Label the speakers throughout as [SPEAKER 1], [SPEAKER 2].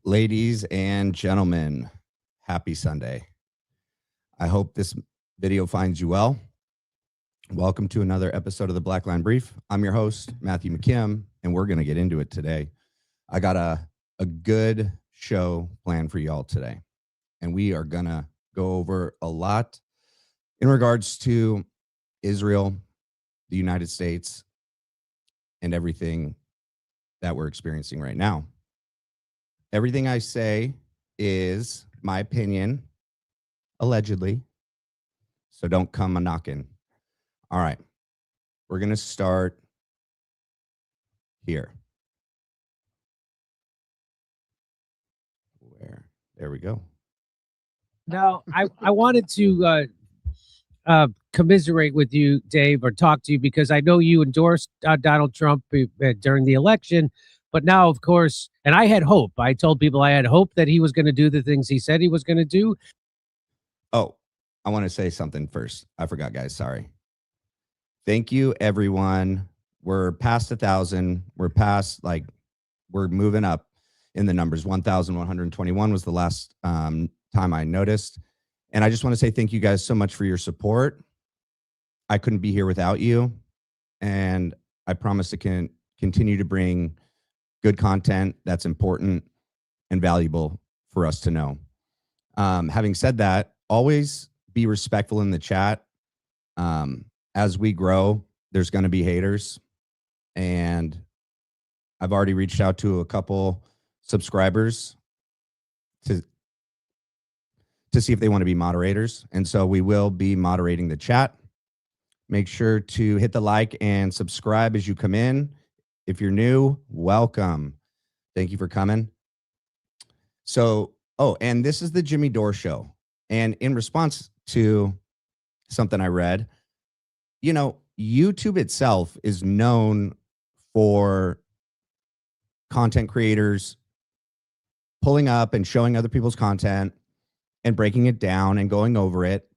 [SPEAKER 1] Ladies and gentlemen, happy Sunday. I hope this video finds you well. Welcome to another episode of the Black Line Brief. I'm your host, Matthew McKim, and we're going to get into it today. I got a good show planned for y'all today, and we are going to go over a lot in regards to Israel, the United States, and everything that we're experiencing right now. Everything I say is my opinion, allegedly, so don't come a knocking. All right, we're going to start here. There we go.
[SPEAKER 2] Now, I wanted to commiserate with you, Dave, or talk to you because I know you endorsed Donald Trump during the election. But now, of course, and I had hope. I told people I had hope that he was going to do the things he said he was going to do.
[SPEAKER 1] Oh, I want to say something first. I forgot, guys. Sorry. Thank you, everyone. We're past 1,000. We're past, we're moving up in the numbers. 1,121 was the last time I noticed. And I just want to say thank you guys so much for your support. I couldn't be here without you. And I promise to continue to bring good content that's important and valuable for us to know. Having said that, always be respectful in the chat. As we grow, there's going to be haters. And I've already reached out to a couple subscribers to see if they want to be moderators. And so we will be moderating the chat. Make sure to hit the like and subscribe as you come in. If you're new, welcome. Thank you for coming. So, and this is the Jimmy Dore show. And in response to something I read, you know, YouTube itself is known for content creators pulling up and showing other people's content and breaking it down and going over it.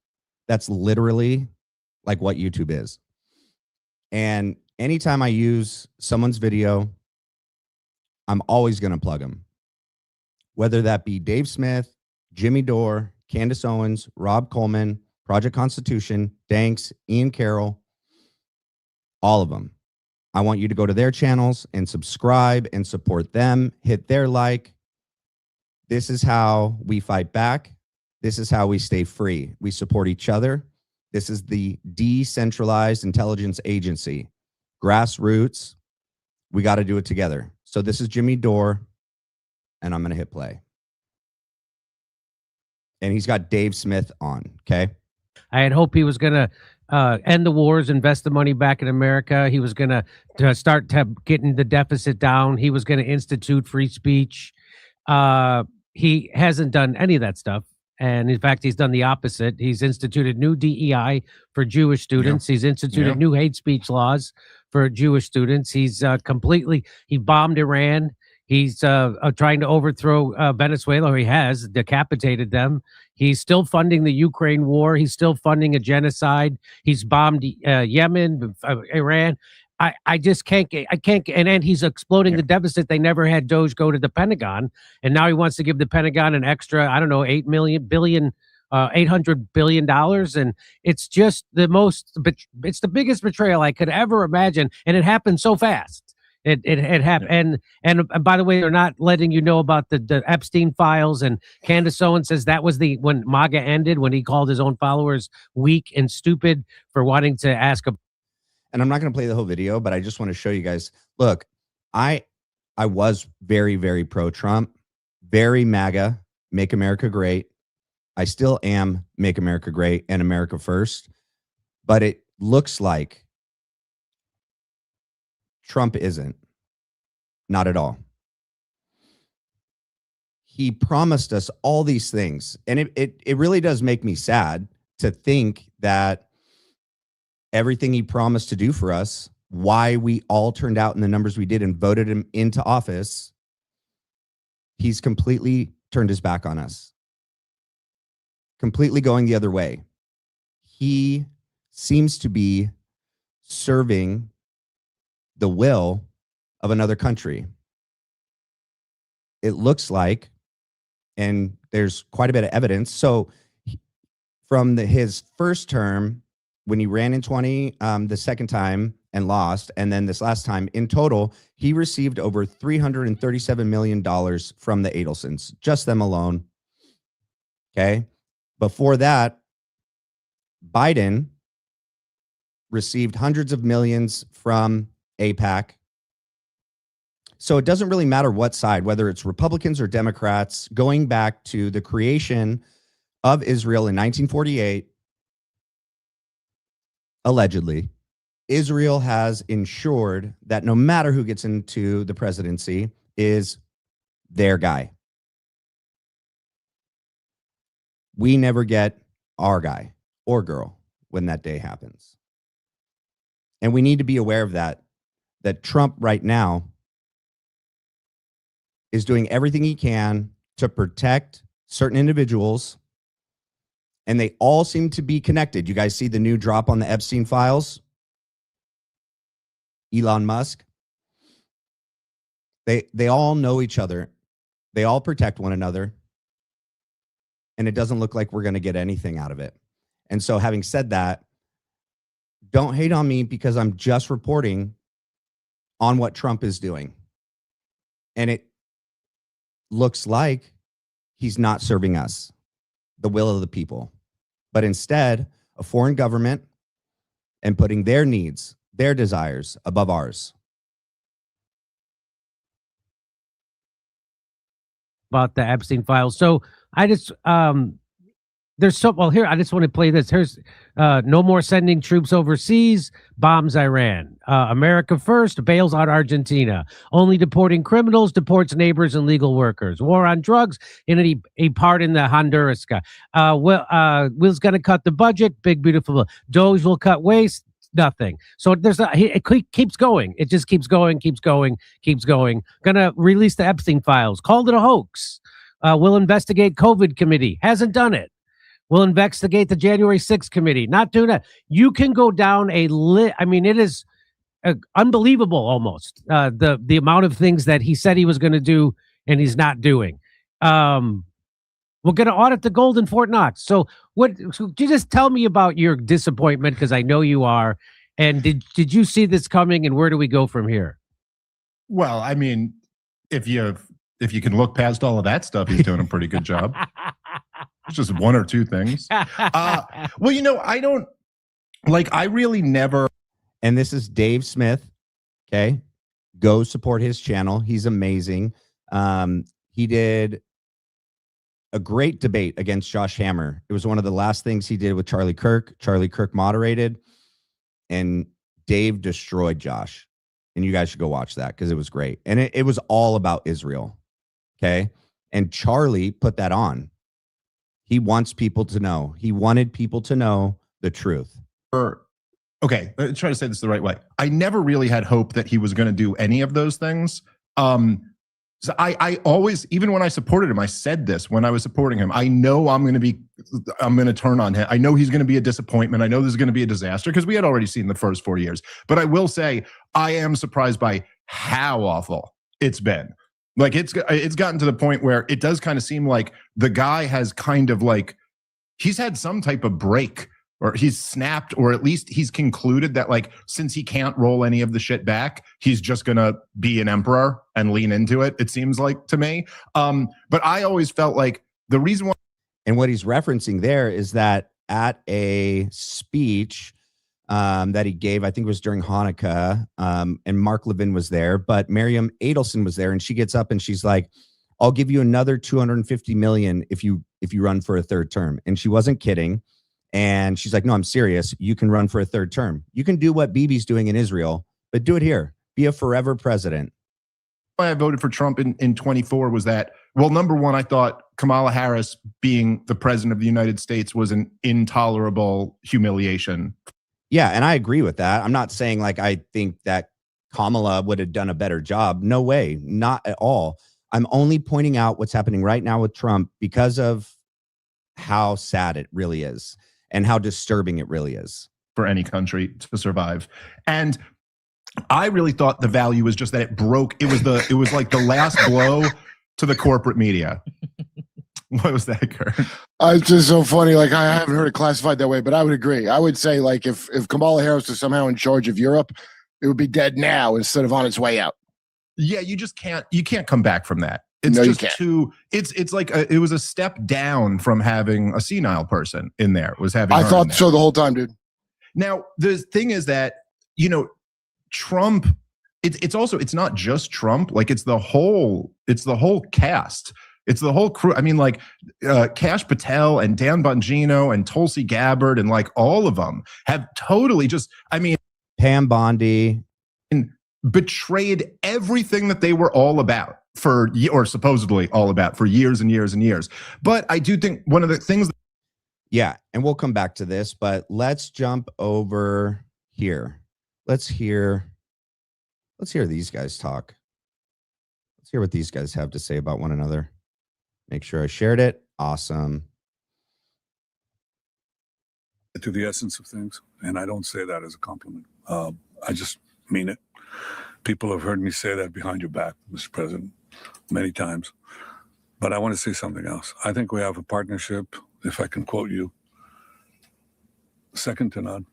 [SPEAKER 1] That's literally like what YouTube is. And anytime I use someone's video, I'm always going to plug them. Whether that be Dave Smith, Jimmy Dore, Candace Owens, Rob Coleman, Project Constitution, Danks, Ian Carroll, all of them. I want you to go to their channels and subscribe and support them. Hit their like. This is how we fight back. This is how we stay free. We support each other. This is the decentralized intelligence agency. Grassroots. We got to do it together. So this is Jimmy Dore, and I'm going to hit play. And he's got Dave Smith on, okay?
[SPEAKER 2] I had hoped he was going to end the wars, invest the money back in America. He was going to start getting the deficit down. He was going to institute free speech. He hasn't done any of that stuff. And in fact, he's done the opposite. He's instituted new DEI for Jewish students. He's instituted new hate speech laws for Jewish students. He's he bombed Iran. He's trying to overthrow Venezuela, or he has decapitated them. He's still funding the Ukraine war. He's still funding a genocide. He's bombed Yemen, Iran. I just can't and then he's exploding the deficit. They never had Doge go to the Pentagon, and now he wants to give the Pentagon an extra, I don't know, $800 billion, and it's just it's the biggest betrayal I could ever imagine, and it happened so fast. It happened, and by the way, they're not letting you know about the Epstein files. And Candace Owens says that was when MAGA ended, when he called his own followers weak and stupid for wanting to ask a.
[SPEAKER 1] And I'm not going to play the whole video, but I just want to show you guys. Look, I was very, very pro-Trump, very MAGA, Make America Great. I still am Make America Great and America First. But it looks like Trump isn't. Not at all. He promised us all these things. And it really does make me sad to think that everything he promised to do for us, why we all turned out in the numbers we did and voted him into office, he's completely turned his back on us. Completely going the other way. He seems to be serving the will of another country. It looks like and there's quite a bit of evidence. So from his first term, when he ran in 20, the second time and lost, and then this last time, in total, he received over $337 million from the Adelsons, just them alone. Okay. Before that, Biden received hundreds of millions from AIPAC. So it doesn't really matter what side, whether it's Republicans or Democrats, going back to the creation of Israel in 1948, allegedly, Israel has ensured that no matter who gets into the presidency is their guy. We never get our guy or girl when that day happens. And we need to be aware of that Trump right now is doing everything he can to protect certain individuals, and they all seem to be connected. You guys see the new drop on the Epstein files? Elon Musk. They all know each other. They all protect one another. And it doesn't look like we're going to get anything out of it. And so having said that, don't hate on me because I'm just reporting on what Trump is doing. And it looks like he's not serving us, the will of the people, but instead a foreign government and putting their needs, their desires above ours.
[SPEAKER 2] About the Epstein files. So I just there's so well here. I just want to play this. Here's no more sending troops overseas. Bombs Iran. America first bails out Argentina. Only deporting criminals deports neighbors and legal workers. War on drugs in a part in the Honduras guy. Will's going to cut the budget. Big beautiful. Doge will cut waste. Nothing. So it keeps going. It just keeps going. Gonna release the Epstein files. Called it a hoax. We'll investigate COVID committee. Hasn't done it. We'll investigate the January 6th committee. Not doing that. You can go down a lit. I mean, it is unbelievable almost the amount of things that he said he was going to do and he's not doing. We're going to audit the gold in Fort Knox. So could you just tell me about your disappointment? Because I know you are. And did you see this coming? And where do we go from here?
[SPEAKER 3] Well, I mean, if you can look past all of that stuff, he's doing a pretty good job. It's just one or two things. Well, you know, I really never.
[SPEAKER 1] And this is Dave Smith. Okay. Go support his channel. He's amazing. He did a great debate against Josh Hammer. It was one of the last things he did with Charlie Kirk. Charlie Kirk moderated, and Dave destroyed Josh. And you guys should go watch that because it was great. And it was all about Israel. Okay. And Charlie put that on. He wants people to know. He wanted people to know the truth.
[SPEAKER 3] Okay, let's try to say this the right way. I never really had hope that he was going to do any of those things. So I always, even when I supported him, I said this when I was supporting him. I know I'm going to turn on him. I know he's going to be a disappointment. I know this is going to be a disaster because we had already seen the first 4 years. But I will say, I am surprised by how awful it's been. Like it's gotten to the point where it does kind of seem like the guy has kind of like, he's had some type of break, or he's snapped, or at least he's concluded that, like, since he can't roll any of the shit back, he's just going to be an emperor and lean into it, it seems like to me. But I always felt like the reason why.
[SPEAKER 1] And what he's referencing there is that at a speech that he gave, I think it was during Hanukkah, and Mark Levin was there, but Miriam Adelson was there, and she gets up and she's like, I'll give you another 250 million if you run for a third term. And she wasn't kidding. And she's like, no, I'm serious. You can run for a third term. You can do what Bibi's doing in Israel, but do it here. Be a forever president.
[SPEAKER 3] Why I voted for Trump in 24 was that, well, number one, I thought Kamala Harris being the president of the United States was an intolerable humiliation.
[SPEAKER 1] Yeah, and I agree with that. I'm not saying like I think that Kamala would have done a better job. No way, not at all. I'm only pointing out what's happening right now with Trump because of how sad it really is and how disturbing it really is
[SPEAKER 3] for any country to survive. And I really thought the value was just that it broke. It was like the last blow to the corporate media. What was that, Kurt?
[SPEAKER 4] It's just so funny. Like, I haven't heard it classified that way, but I would agree. I would say, like, if Kamala Harris was somehow in charge of Europe, it would be dead now instead of on its way out.
[SPEAKER 3] Yeah, you can't come back from that. It's
[SPEAKER 4] No, you
[SPEAKER 3] just
[SPEAKER 4] can't.
[SPEAKER 3] it's like it was a step down from having a senile person in there. Was having
[SPEAKER 4] I
[SPEAKER 3] her in
[SPEAKER 4] thought
[SPEAKER 3] there.
[SPEAKER 4] so the whole time, dude.
[SPEAKER 3] Now, the thing is that, Trump, it's not just Trump, like it's the whole cast. It's the whole crew. I mean, like Kash Patel and Dan Bongino and Tulsi Gabbard and like all of them have totally
[SPEAKER 1] Pam Bondi.
[SPEAKER 3] betrayed everything that they were all about or supposedly all about for years and years and years. But I do think one of the things.
[SPEAKER 1] Yeah, and we'll come back to this, but let's jump over here. Let's hear these guys talk. Let's hear what these guys have to say about one another. Make sure I shared it. Awesome.
[SPEAKER 5] To the essence of things, and I don't say that as a compliment. I just mean it. People have heard me say that behind your back, Mr. President, many times. But I want to say something else. I think we have a partnership, if I can quote you, second to none.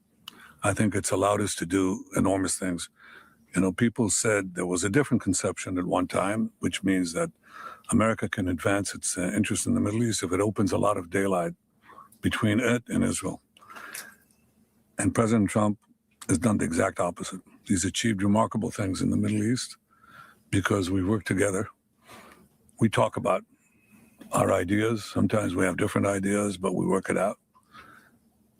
[SPEAKER 5] I think it's allowed us to do enormous things. People said there was a different conception at one time, which means that America can advance its interest in the Middle East if it opens a lot of daylight between it and Israel. And President Trump has done the exact opposite. He's achieved remarkable things in the Middle East because we work together. We talk about our ideas. Sometimes we have different ideas, but we work it out.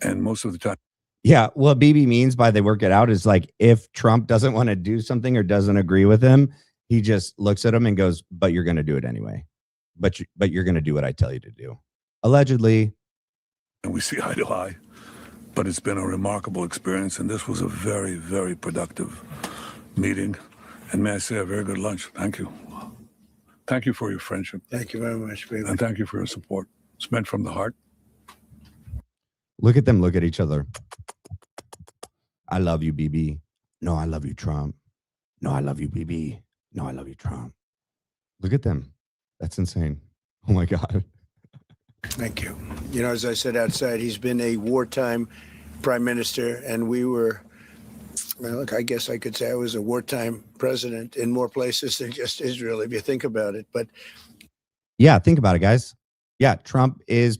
[SPEAKER 5] And most of the time.
[SPEAKER 1] Yeah, what BB means by they work it out is like if Trump doesn't want to do something or doesn't agree with him, he just looks at him and goes, but you're going to do it anyway. But you're going to do what I tell you to do. Allegedly.
[SPEAKER 5] And we see eye to eye. But it's been a remarkable experience, and this was a very, very productive meeting. And may I say, a very good lunch. Thank you. Thank you for your friendship.
[SPEAKER 6] Thank you very much, baby.
[SPEAKER 5] And thank you for your support. It's meant from the heart.
[SPEAKER 1] Look at them look at each other. I love you, BB. No, I love you, Trump. No, I love you, BB. No, I love you, Trump. Look at them. That's insane. Oh, my God.
[SPEAKER 6] Thank you. As I said outside, he's been a wartime prime minister, and we were, I guess I could say I was a wartime president in more places than just Israel, if you think about it. But
[SPEAKER 1] yeah, think about it, guys. Yeah, Trump is,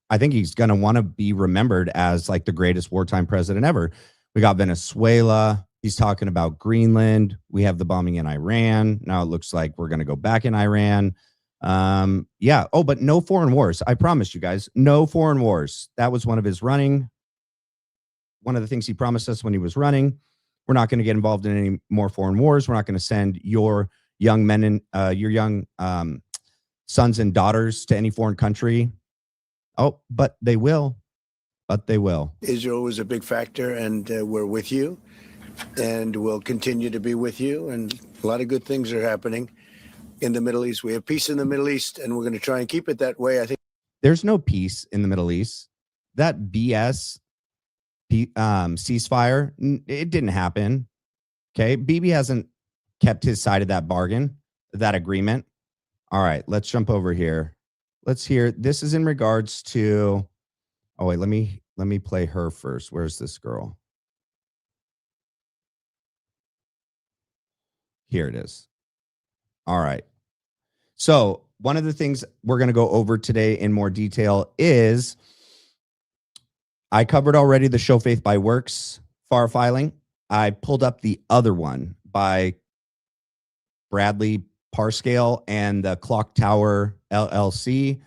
[SPEAKER 1] I think he's going to want to be remembered as like the greatest wartime president ever. We got Venezuela. He's talking about Greenland. We have the bombing in Iran. Now it looks like we're going to go back in Iran. Yeah. Oh, but no foreign wars. I promised you guys, no foreign wars. That was one of the things he promised us when he was running. We're not going to get involved in any more foreign wars. We're not going to send your young men and your young sons and daughters to any foreign country. Oh, but they will.
[SPEAKER 6] Israel was a big factor, and we're with you, and we'll continue to be with you. And a lot of good things are happening in the Middle East. We have peace in the Middle East, and we're going to try and keep it that way. I think
[SPEAKER 1] there's no peace in the Middle East. That BS ceasefire, it didn't happen. Okay. BB hasn't kept his side of that bargain, that agreement. All right, let's jump over here. Let's hear, this is in regards to, oh wait, let me play her first. Where's this girl? Here it is. All right. So one of the things we're going to go over today in more detail is I covered already the Show Faith by Works FAR filing. I pulled up the other one by Bradley Parscale and the Clock Tower LLC,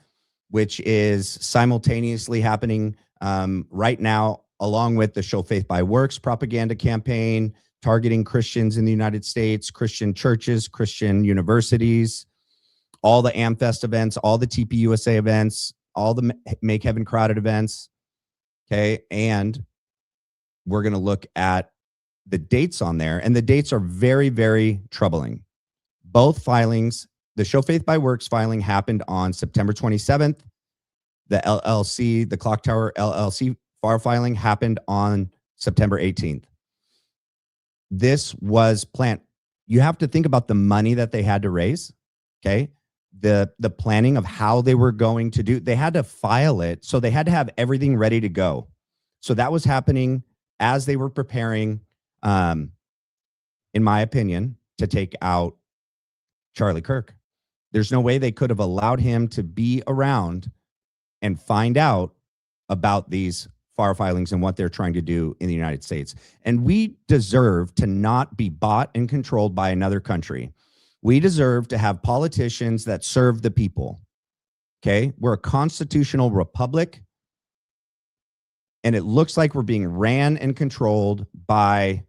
[SPEAKER 1] which is simultaneously happening right now, along with the Show Faith by Works propaganda campaign targeting Christians in the United States, Christian churches, Christian universities, all the AmFest events, all the TPUSA events, all the Make Heaven Crowded events. Okay. And we're going to look at the dates on there, and the dates are very, very troubling. Both filings, the Show Faith by Works filing happened on September 27th. The LLC, the Clock Tower LLC FAR filing happened on September 18th. This was planned. You have to think about the money that they had to raise. Okay. the planning of how they were going to do. They had to file it, so they had to have everything ready to go. So that was happening as they were preparing, in my opinion, to take out Charlie Kirk. There's no way they could have allowed him to be around and find out about these FAR filings and what they're trying to do in the United States. And we deserve to not be bought and controlled by another country. We deserve to have politicians that serve the people. Okay? We're a constitutional republic, and it looks like we're being ran and controlled by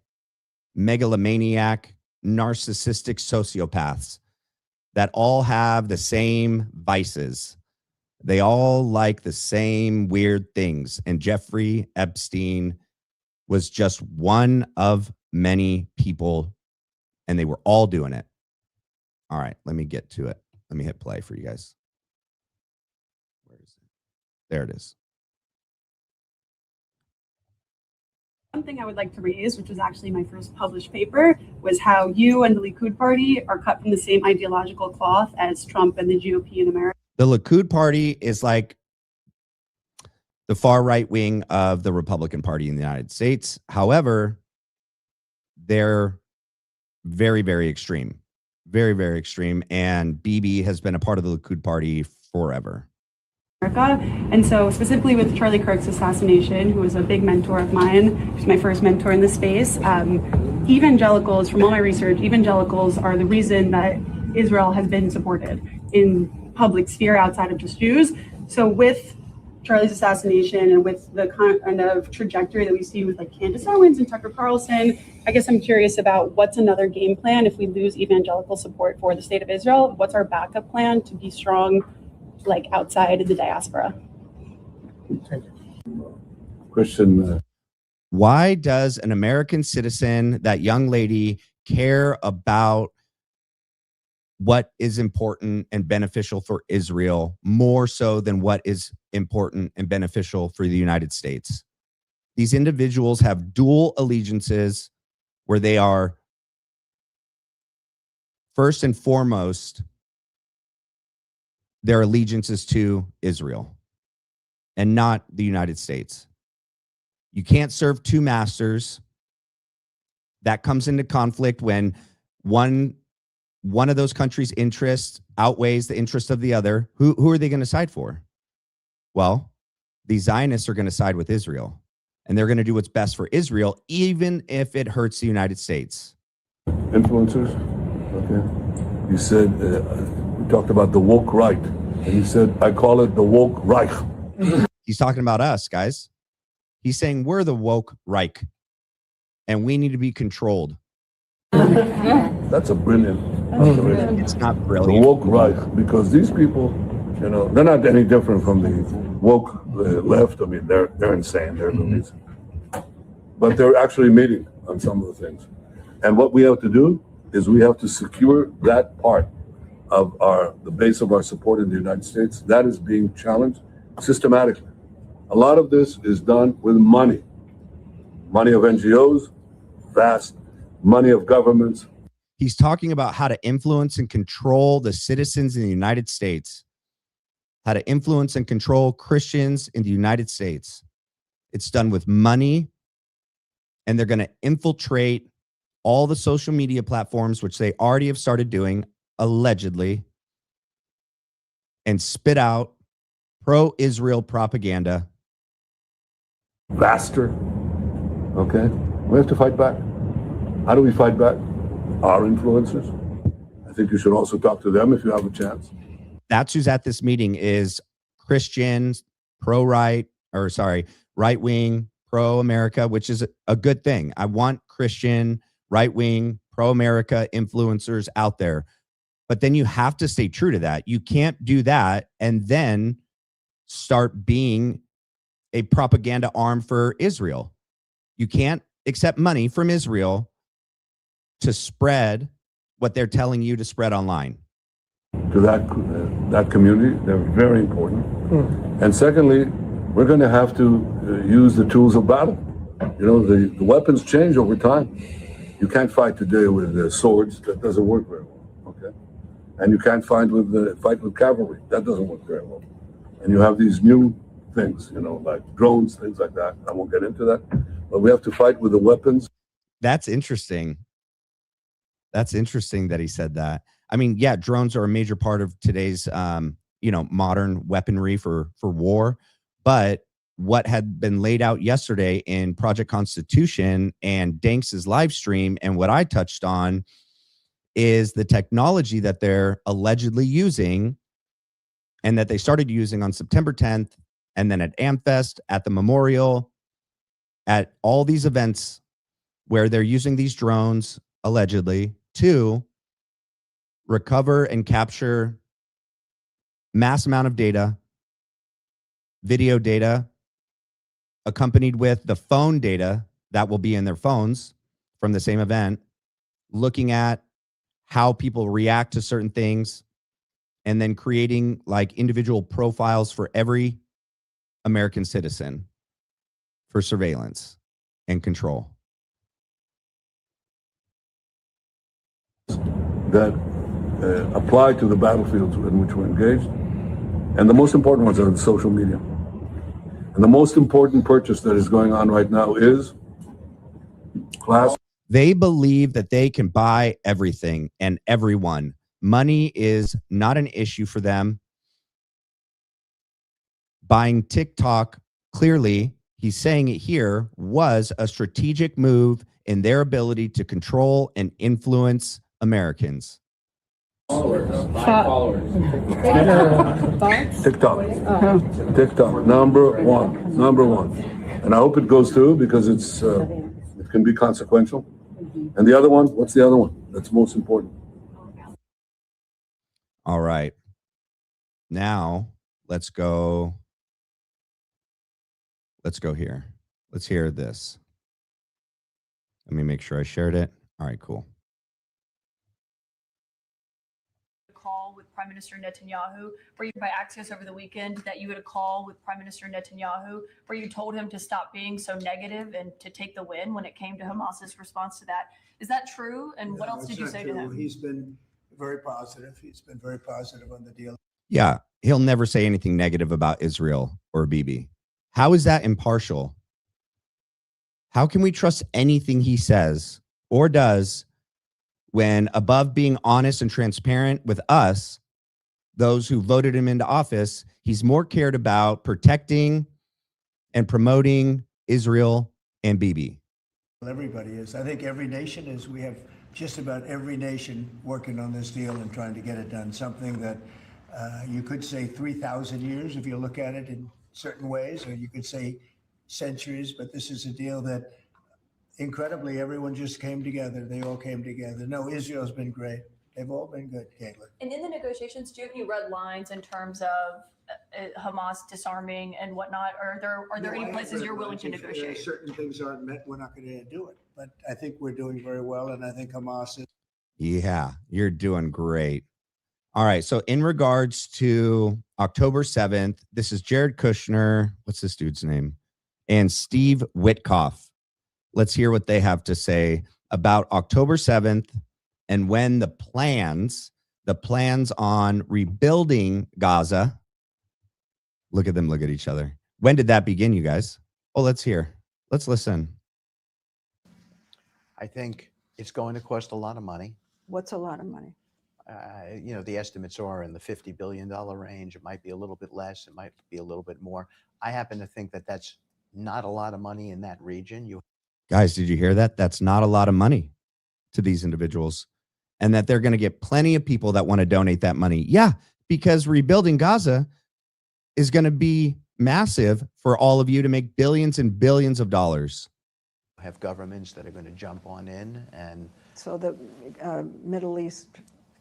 [SPEAKER 1] megalomaniac, narcissistic sociopaths that all have the same vices. They all like the same weird things. And Jeffrey Epstein was just one of many people, and they were all doing it. All right, let me get to it. Let me hit play for you guys. Where is it? There it is.
[SPEAKER 7] One thing I would like to raise, which was actually my first published paper, was how you and the Likud Party are cut from the same ideological cloth as Trump and the GOP in America.
[SPEAKER 1] The Likud Party is like the far right wing of the Republican Party in the United States. However, they're very, very extreme. Very, very extreme. And Bibi has been a part of the Likud Party forever.
[SPEAKER 7] And so specifically with Charlie Kirk's assassination, who was a big mentor of mine, who's my first mentor in the space, evangelicals, from all my research, evangelicals are the reason that Israel has been supported in public sphere outside of just Jews. So with Charlie's assassination and with the kind of trajectory that we've seen with like Candace Owens and Tucker Carlson, I guess I'm curious about what's another game plan if we lose evangelical support for the state of Israel. What's our backup plan to be strong, like outside of the diaspora?
[SPEAKER 5] Question.
[SPEAKER 1] Why does an American citizen, that young lady, care about what is important and beneficial for Israel more so than what is important and beneficial for the United States? These individuals have dual allegiances where they are first and foremost, their allegiances to Israel and not the United States. You can't serve two masters. That comes into conflict when one of those countries' interests outweighs the interest of the other. Who are they going to side for? Well, the Zionists are going to side with Israel, and they're going to do what's best for Israel, even if it hurts the United States.
[SPEAKER 5] Influencers. Okay. You said, we talked about the woke right, and he said, I call it the woke Reich.
[SPEAKER 1] He's talking about us, guys. He's saying we're the woke Reich, and we need to be controlled.
[SPEAKER 5] That's a brilliant.
[SPEAKER 1] It's not
[SPEAKER 5] The
[SPEAKER 1] brilliant.
[SPEAKER 5] woke right, because these people, you know, they're not any different from the woke left. I mean, they're insane. They're loonies. But they're actually meeting on some of the things. And what we have to do is we have to secure that part of the base of our support in the United States. That is being challenged systematically. A lot of this is done with money. Money of NGOs, vast money of governments.
[SPEAKER 1] He's talking about how to influence and control the citizens in the United States, how to influence and control Christians in the United States. It's done with money, and they're going to infiltrate all the social media platforms, which they already have started doing, allegedly, and spit out pro-Israel propaganda.
[SPEAKER 5] Faster. Okay? We have to fight back. How do we fight back? Our influencers. I think you should also talk to them if you have a chance.
[SPEAKER 1] That's who's at this meeting, is Christians, right wing, pro-America, which is a good thing. I want Christian, right wing, pro-America influencers out there. But then you have to stay true to that. You can't do that and then start being a propaganda arm for Israel. You can't accept money from Israel to spread what they're telling you to spread online.
[SPEAKER 5] To that community, they're very important. And secondly, we're going to have to use the tools of battle. You know, the weapons change over time. You can't fight today with swords. That doesn't work very well. Okay, and you can't fight with cavalry. That doesn't work very well. And you have these new things, like drones, things like that. I won't get into that, but we have to fight with the weapons.
[SPEAKER 1] That's interesting. That's interesting that he said that. I mean, yeah, drones are a major part of today's, modern weaponry for war. But what had been laid out yesterday in Project Constitution and Danks's live stream, and what I touched on, is the technology that they're allegedly using and that they started using on September 10th, and then at AmFest, at the memorial, at all these events where they're using these drones allegedly to recover and capture mass amount of data, video data, accompanied with the phone data that will be in their phones from the same event, looking at how people react to certain things, and then creating like individual profiles for every American citizen for surveillance and control.
[SPEAKER 5] That apply to the battlefields in which we're engaged. And the most important ones are the social media. And the most important purchase that is going on right now is class.
[SPEAKER 1] They believe that they can buy everything and everyone. Money is not an issue for them. Buying TikTok, clearly, he's saying it here, was a strategic move in their ability to control and influence Americans.
[SPEAKER 5] TikTok, number one. And I hope it goes through because it can be consequential. And the other one, what's the other one? That's most important.
[SPEAKER 1] All right. Now let's go here. Let's hear this. Let me make sure I shared it. All right, cool.
[SPEAKER 8] Call with Prime Minister Netanyahu, where you by access over the weekend that you had a call with Prime Minister Netanyahu, where you told him to stop being so negative and to take the win when it came to Hamas's response to that. Is that true? And what else did you say to him?
[SPEAKER 6] He's been very positive. He's been very positive on the deal.
[SPEAKER 1] Yeah, he'll never say anything negative about Israel or Bibi. How is that impartial? How can we trust anything he says or does when, above being honest and transparent with us, those who voted him into office, he's more cared about protecting and promoting Israel and Bibi?
[SPEAKER 6] Everybody is. I think every nation is. We have just about every nation working on this deal and trying to get it done. Something that you could say 3,000 years if you look at it in certain ways, or you could say centuries, but this is a deal that incredibly everyone just came together. They all came together. No, Israel's been great. They've all been good, Caitlin.
[SPEAKER 8] And in the negotiations, do you have any red lines in terms of Hamas disarming and whatnot? Are there any places you're willing to negotiate?
[SPEAKER 6] Certain things aren't met, we're not going to do it. But I think we're doing very well, and I think Hamas is.
[SPEAKER 1] Yeah, you're doing great. All right, so in regards to October 7th, this is Jared Kushner. What's this dude's name? And Steve Witkoff. Let's hear what they have to say about October 7th and when the plans on rebuilding Gaza. Look at them, look at each other. When did that begin, you guys? Oh, let's hear. Let's listen.
[SPEAKER 9] I think it's going to cost a lot of money.
[SPEAKER 10] What's a lot of money?
[SPEAKER 9] The estimates are in the $50 billion range. It might be a little bit less. It might be a little bit more. I happen to think that that's not a lot of money in that region.
[SPEAKER 1] Guys, did you hear that? That's not a lot of money to these individuals, and that they're going to get plenty of people that want to donate that money. Yeah, because rebuilding Gaza is going to be massive for all of you to make billions and billions of dollars.
[SPEAKER 9] Have governments that are going to jump on in, and
[SPEAKER 10] so the Middle East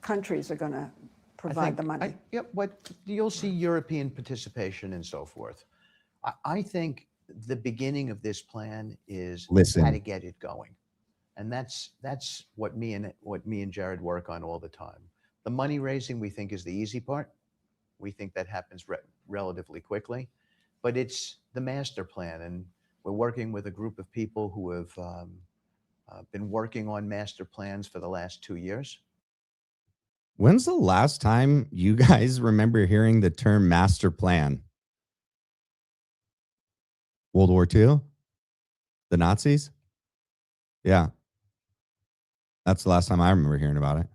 [SPEAKER 10] countries are going to provide the money.
[SPEAKER 9] What you'll see European participation and so forth. I think the beginning of this plan is how to get it going, and that's what me and Jared work on all the time. The money raising we think is the easy part. We think that happens relatively quickly, but it's the master plan, and we're working with a group of people who have been working on master plans for the last 2 years.
[SPEAKER 1] When's the last time you guys remember hearing the term master plan? World War II? The Nazis? Yeah. That's the last time I remember hearing about it.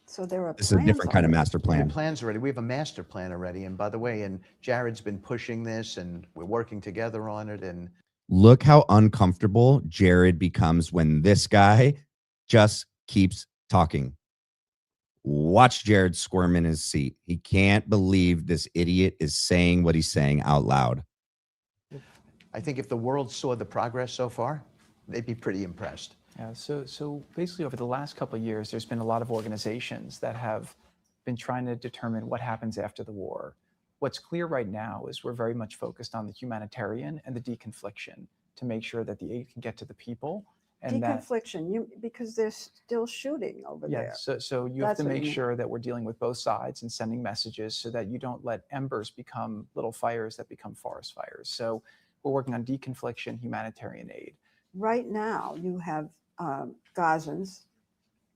[SPEAKER 10] So there are
[SPEAKER 1] This is a different kind of master
[SPEAKER 9] We have
[SPEAKER 1] plan.
[SPEAKER 9] plans already. We have a master plan already. And by the way, and Jared's been pushing this and we're working together on it. And
[SPEAKER 1] Look how uncomfortable Jared becomes when this guy just keeps talking. Watch Jared squirm in his seat. He can't believe this idiot is saying what he's saying out loud.
[SPEAKER 9] I think if the world saw the progress so far, they'd be pretty impressed.
[SPEAKER 11] Yeah, so basically over the last couple of years, there's been a lot of organizations that have been trying to determine what happens after the war. What's clear right now is we're very much focused on the humanitarian and the deconfliction to make sure that the aid can get to the people. And
[SPEAKER 10] Deconfliction, because they're still shooting over there.
[SPEAKER 11] So you have
[SPEAKER 10] That's
[SPEAKER 11] to
[SPEAKER 10] what you
[SPEAKER 11] make
[SPEAKER 10] mean.
[SPEAKER 11] sure that we're dealing with both sides and sending messages so that you don't let embers become little fires that become forest fires. So we're working on deconfliction, humanitarian aid.
[SPEAKER 10] Right now, you have Gazans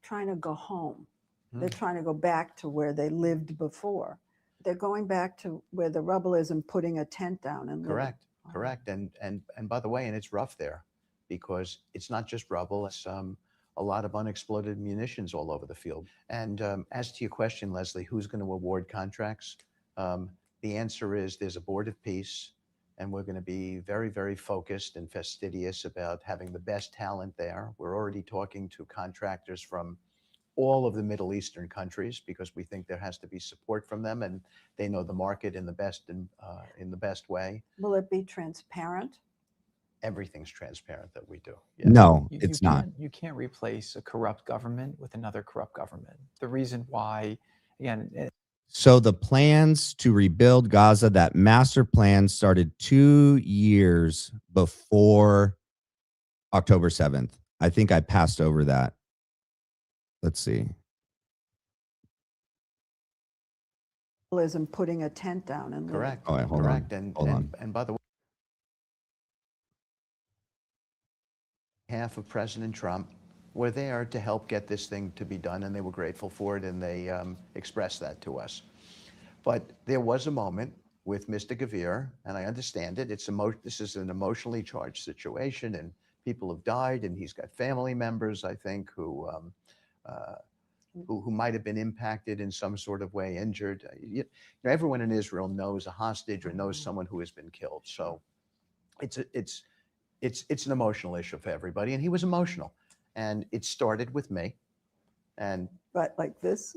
[SPEAKER 10] trying to go home. They're trying to go back to where they lived before. They're going back to where the rubble is and putting a tent down and living.
[SPEAKER 9] Correct. And by the way, and it's rough there because it's not just rubble. It's a lot of unexploded munitions all over the field. And as to your question, Leslie, who's going to award contracts? The answer is there's a board of peace, and we're going to be very, very focused and fastidious about having the best talent there. We're already talking to contractors from all of the Middle Eastern countries because we think there has to be support from them, and they know the market in the best way.
[SPEAKER 10] Will it be transparent?
[SPEAKER 9] Everything's transparent that we do.
[SPEAKER 1] Yeah. No, it's not.
[SPEAKER 11] You can't replace a corrupt government with another corrupt government. The reason why, again.
[SPEAKER 1] So the plans to rebuild Gaza, that master plan started 2 years before October 7th. I think I passed over that. Let's see.
[SPEAKER 10] Isn't putting a tent down and
[SPEAKER 9] correct.
[SPEAKER 1] Oh, wait, hold on. Hold on.
[SPEAKER 9] And by the way, half of President Trump were there to help get this thing to be done, and they were grateful for it, and they expressed that to us. But there was a moment with Mr. Gavir, and I understand it. This is an emotionally charged situation, and people have died, and he's got family members, I think, who might have been impacted in some sort of way, injured. Everyone in Israel knows a hostage or knows someone who has been killed. So it's an emotional issue for everybody, and he was emotional. And it started with me.
[SPEAKER 10] But like this?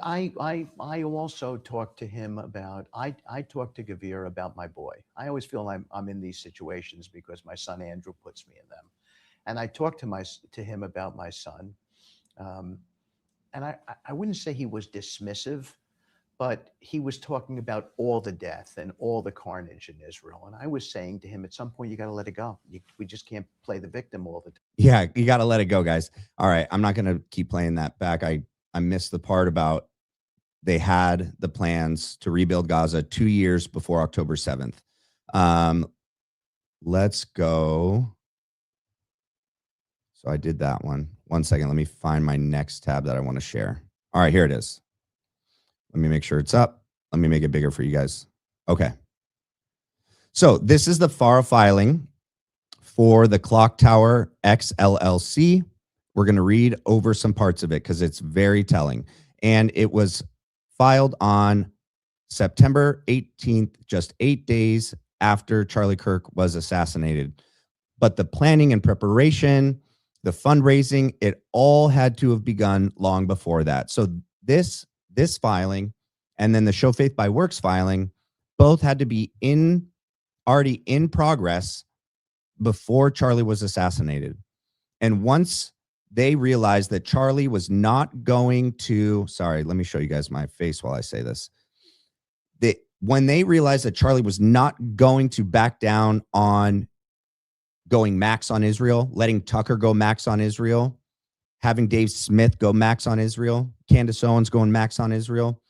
[SPEAKER 9] I also talked to him about, I talked to Gavir about my boy. I always feel I'm in these situations because my son Andrew puts me in them. And I talked to him about my son. And I wouldn't say he was dismissive, but he was talking about all the death and all the carnage in Israel. And I was saying to him, at some point, you got to let it go. We just can't play the victim all the time.
[SPEAKER 1] Yeah, you got to let it go, guys. All right, I'm not going to keep playing that back. I missed the part about they had the plans to rebuild Gaza 2 years before October 7th. Let's go. So I did that one. 1 second. Let me find my next tab that I want to share. All right, here it is. Let me make sure it's up. Let me make it bigger for you guys. Okay. So this is the FAR filing for the Clock Tower XLLC. We're going to read over some parts of it because it's very telling. And it was filed on September 18th, just 8 days after Charlie Kirk was assassinated. But the planning and preparation, the fundraising, it all had to have begun long before that. So this filing and then the Show Faith by Works filing both had to be already in progress before Charlie was assassinated. And once they realized that Charlie was not going to, sorry, let me show you guys my face while I say this. When they realized that Charlie was not going to back down on going max on Israel, letting Tucker go max on Israel, having Dave Smith go max on Israel, Candace Owens going max on Israel,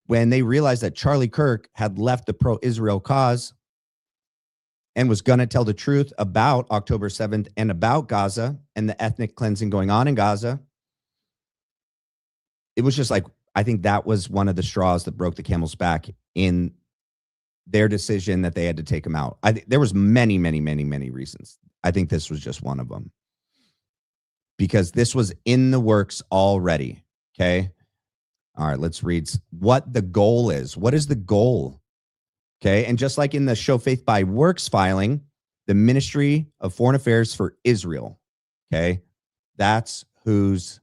[SPEAKER 1] when they realized that Charlie Kirk had left the pro-Israel cause and was going to tell the truth about October 7th and about Gaza and the ethnic cleansing going on in Gaza, it was just like, I think that was one of the straws that broke the camel's back in their decision that they had to take him out. There was many, many, many, many reasons. I think this was just one of them, because this was in the works already. Okay. All right, let's read what the goal is. What is the goal? Okay. And just like in the Show Faith by Works filing, the Ministry of Foreign Affairs for Israel. Okay. That's who's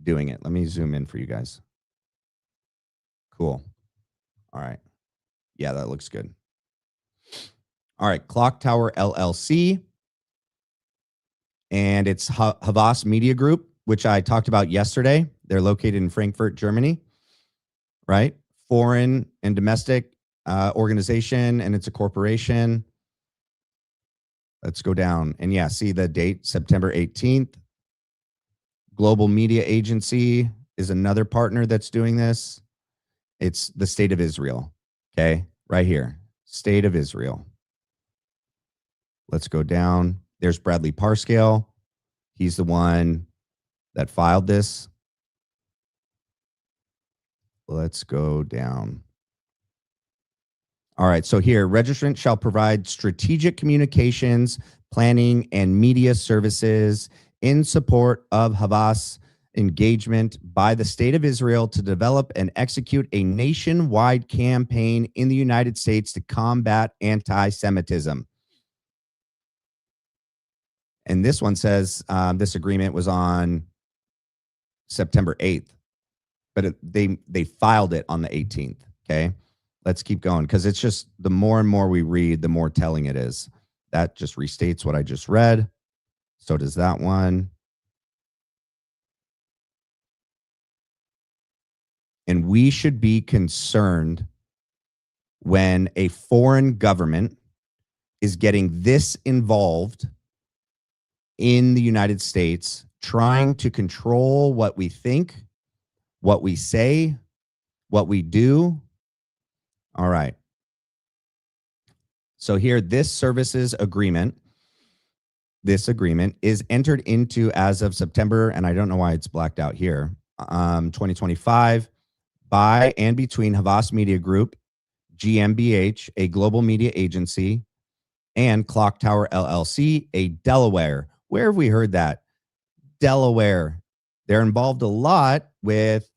[SPEAKER 1] doing it. Let me zoom in for you guys. Cool. All right. Yeah, that looks good. All right. Clock Tower LLC. And it's Havas Media Group, which I talked about yesterday. They're located in Frankfurt, Germany, right? Foreign and domestic organization, and it's a corporation. Let's go down. And yeah, see the date, September 18th. Global Media Agency is another partner that's doing this. It's the State of Israel, okay? Right here, State of Israel. Let's go down. There's Bradley Parscale. He's the one that filed this. Let's go down. All right, so here, registrant shall provide strategic communications, planning, and media services in support of Havas engagement by the State of Israel to develop and execute a nationwide campaign in the United States to combat anti-Semitism. And this one says this agreement was on September 8th, but they filed it on the 18th, okay? Let's keep going, because it's just the more and more we read, the more telling it is. That just restates what I just read. So does that one. And we should be concerned when a foreign government is getting this involved in the United States, trying to control what we think, what we say, what we do. All right. So here, this services agreement, this agreement is entered into as of September, and I don't know why it's blacked out here, 2025, by and between Havas Media Group, GmbH, a global media agency, and Clock Tower LLC, a Delaware. Where have we heard that? Delaware. They're involved a lot with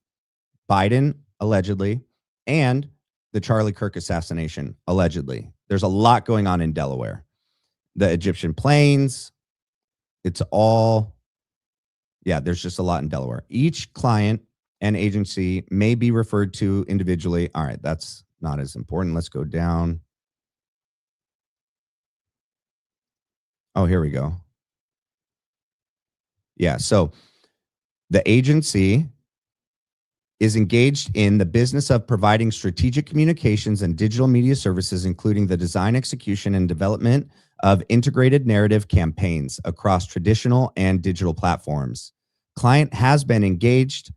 [SPEAKER 1] Biden, allegedly, and the Charlie Kirk assassination, allegedly. There's a lot going on in Delaware. The Egyptian planes, it's all, yeah, there's just a lot in Delaware. Each client and agency may be referred to individually. All right, that's not as important. Let's go down. Oh, here we go. Yeah, so the agency is engaged in the business of providing strategic communications and digital media services, including the design, execution, and development of integrated narrative campaigns across traditional and digital platforms. Client has been engaged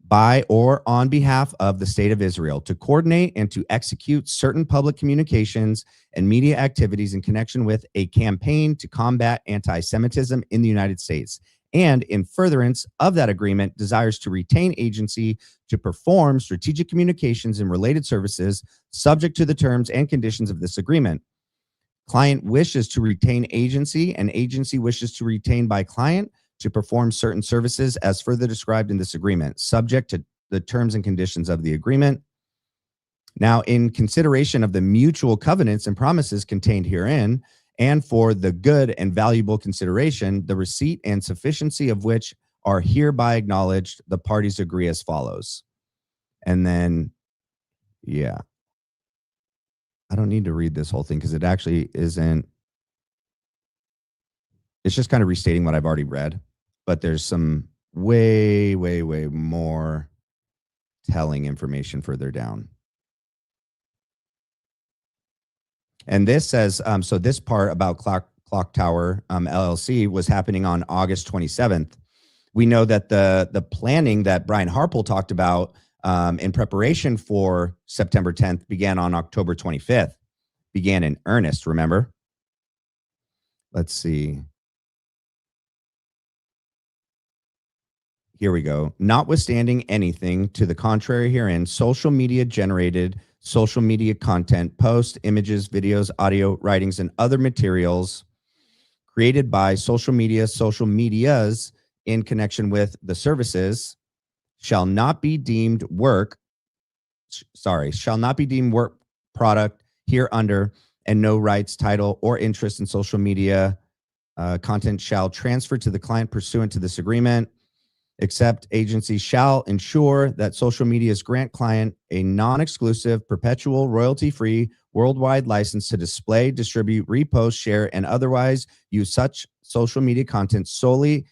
[SPEAKER 1] by or on behalf of the State of Israel to coordinate and to execute certain public communications and media activities in connection with a campaign to combat anti-Semitism in the United States, and in furtherance of that agreement, desires to retain agency to perform strategic communications and related services subject to the terms and conditions of this agreement. Client wishes to retain agency, and agency wishes to retain by client to perform certain services as further described in this agreement, subject to the terms and conditions of the agreement. Now, in consideration of the mutual covenants and promises contained herein, and for the good and valuable consideration, the receipt and sufficiency of which are hereby acknowledged, the parties agree as follows. And then, yeah, I don't need to read this whole thing because it actually isn't. It's just kind of restating what I've already read, but there's some way, way, way more telling information further down. And this says, so this part about Clock Tower LLC was happening on August 27th. We know that the planning that Brian Harpel talked about in preparation for September 10th began on October 25th, began in earnest, remember? Let's see. Here we go. Notwithstanding anything to the contrary herein, social media generated social media content, posts, images, videos, audio, writings, and other materials created by social medias in connection with the services shall not be deemed work product hereunder, and no rights, title, or interest in social media content shall transfer to the client pursuant to this agreement, except agencies shall ensure that social medias grant client a non-exclusive, perpetual, royalty-free, worldwide license to display, distribute, repost, share, and otherwise use such social media content solely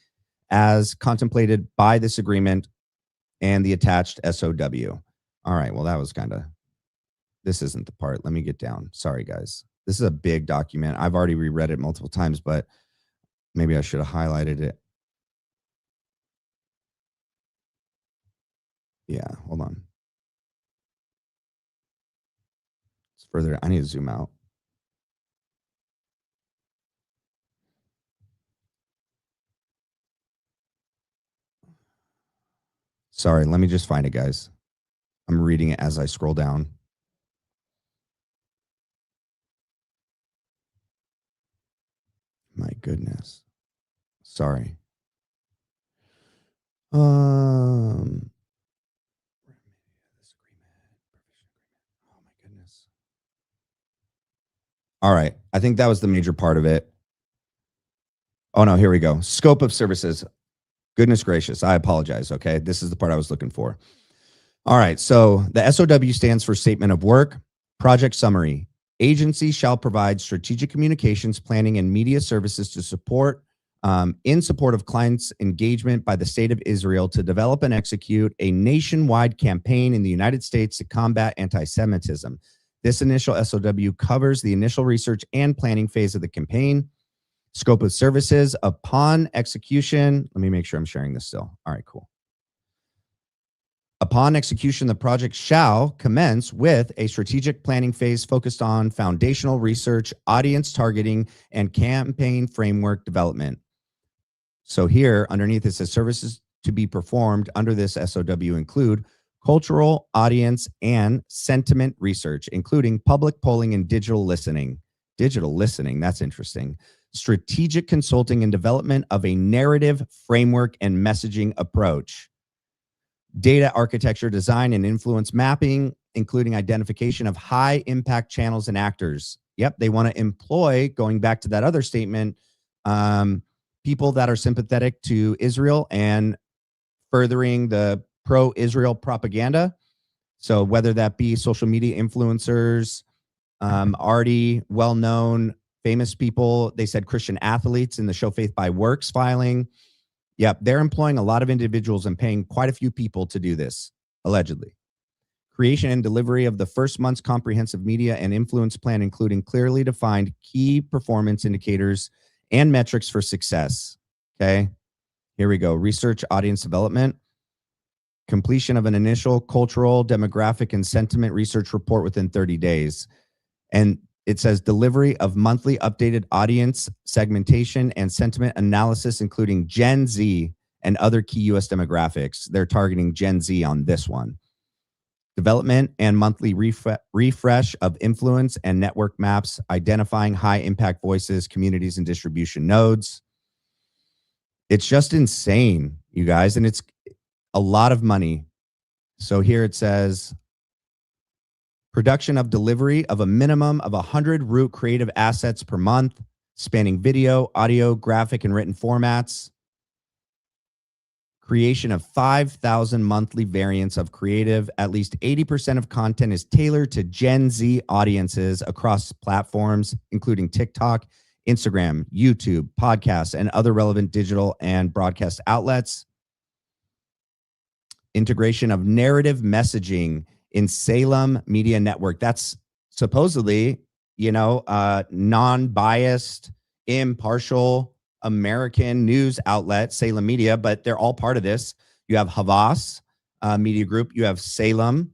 [SPEAKER 1] as contemplated by this agreement and the attached SOW. All right, well, that was this isn't the part. Let me get down. Sorry, guys. This is a big document. I've already reread it multiple times, but maybe I should have highlighted it. Yeah, hold on. It's further. I need to zoom out. Sorry, let me just find it, guys. I'm reading it as I scroll down. My goodness. Sorry. Oh my goodness. All right. I think that was the major part of it. Oh no, here we go. Scope of services. Goodness gracious. I apologize. Okay. This is the part I was looking for. All right. So the SOW stands for Statement of Work. Project Summary. Agency shall provide strategic communications, planning, and media services to support in support of clients' engagement by the State of Israel to develop and execute a nationwide campaign in the United States to combat anti-Semitism. This initial SOW covers the initial research and planning phase of the campaign. Scope of services upon execution. Let me make sure I'm sharing this still. All right, cool. Upon execution, the project shall commence with a strategic planning phase focused on foundational research, audience targeting, and campaign framework development. So here, underneath it says services to be performed under this SOW include cultural, audience, and sentiment research, including public polling and digital listening. Digital listening, that's interesting. Strategic consulting and development of a narrative framework and messaging approach. Data architecture, design, and influence mapping, including identification of high impact channels and actors. Yep, they want to employ, going back to that other statement, people that are sympathetic to Israel and furthering the pro-Israel propaganda. So whether that be social media influencers, already well-known famous people, they said Christian athletes in the Show Faith by Works filing. Yep, they're employing a lot of individuals and paying quite a few people to do this, allegedly. Creation and delivery of the first month's comprehensive media and influence plan, including clearly defined key performance indicators and metrics for success. Okay, here we go. Research, audience development. Completion of an initial cultural, demographic, and sentiment research report within 30 days. And it says delivery of monthly updated audience segmentation and sentiment analysis, including Gen Z and other key U.S. demographics. They're targeting Gen Z on this one. Development and monthly refresh of influence and network maps, identifying high impact voices, communities, and distribution nodes. It's just insane, you guys, and it's a lot of money. So here it says, production of delivery of a minimum of 100 root creative assets per month, spanning video, audio, graphic, and written formats. Creation of 5,000 monthly variants of creative. At least 80% of content is tailored to Gen Z audiences across platforms, including TikTok, Instagram, YouTube, podcasts, and other relevant digital and broadcast outlets. Integration of narrative messaging in Salem Media Network. That's supposedly, non-biased, impartial American news outlet, Salem Media, but they're all part of this. You have Havas Media Group. You have Salem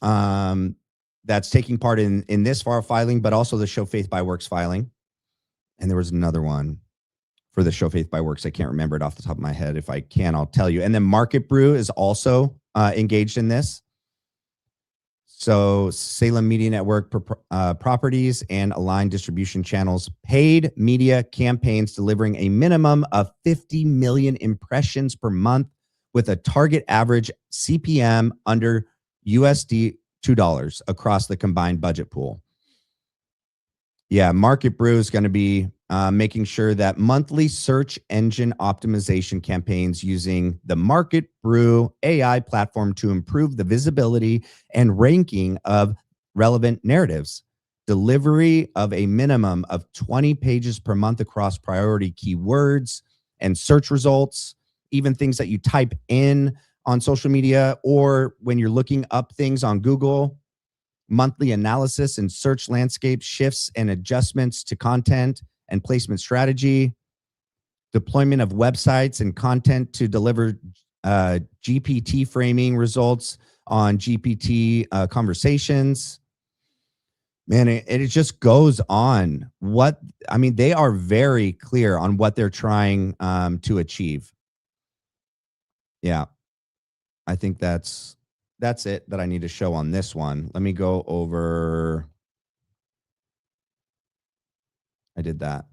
[SPEAKER 1] that's taking part in this FAR filing, but also the Show Faith by Works filing. And there was another one for the Show Faith by Works. I can't remember it off the top of my head. If I can, I'll tell you. And then Market Brew is also engaged in this. So Salem Media Network properties and aligned distribution channels, paid media campaigns delivering a minimum of 50 million impressions per month with a target average CPM under USD $2 across the combined budget pool. Yeah, Market Brew is going to be making sure that monthly search engine optimization campaigns using the Market Brew AI platform to improve the visibility and ranking of relevant narratives, delivery of a minimum of 20 pages per month across priority keywords and search results, even things that you type in on social media or when you're looking up things on Google, monthly analysis and search landscape shifts and adjustments to content and placement strategy, deployment of websites and content to deliver GPT framing results on GPT conversations. Man, it just goes on. They are very clear on what they're trying to achieve. Yeah, I think that's it that I need to show on this one. Let me go over. I did that.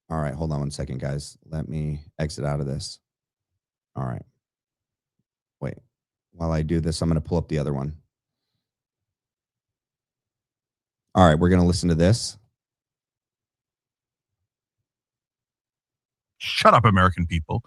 [SPEAKER 1] All right, hold on 1 second, guys. Let me exit out of this. All right. Wait, while I do this, I'm going to pull up the other one. All right, we're going to listen to this.
[SPEAKER 12] Shut up, American people.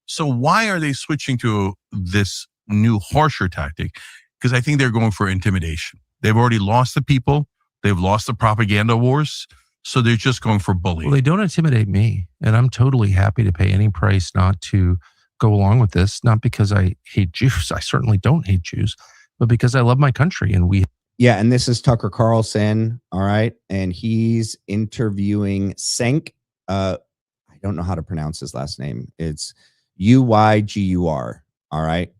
[SPEAKER 12] So why are they switching to this new harsher tactic? Because I think they're going for intimidation. They've already lost the people. They've lost the propaganda wars. So they're just going for bullying.
[SPEAKER 13] Well, they don't intimidate me. And I'm totally happy to pay any price not to go along with this. Not because I hate Jews. I certainly don't hate Jews. But because I love my country. And
[SPEAKER 1] Yeah, and this is Tucker Carlson. All right. And he's interviewing Cenk. I don't know how to pronounce his last name. It's Uygur. All right.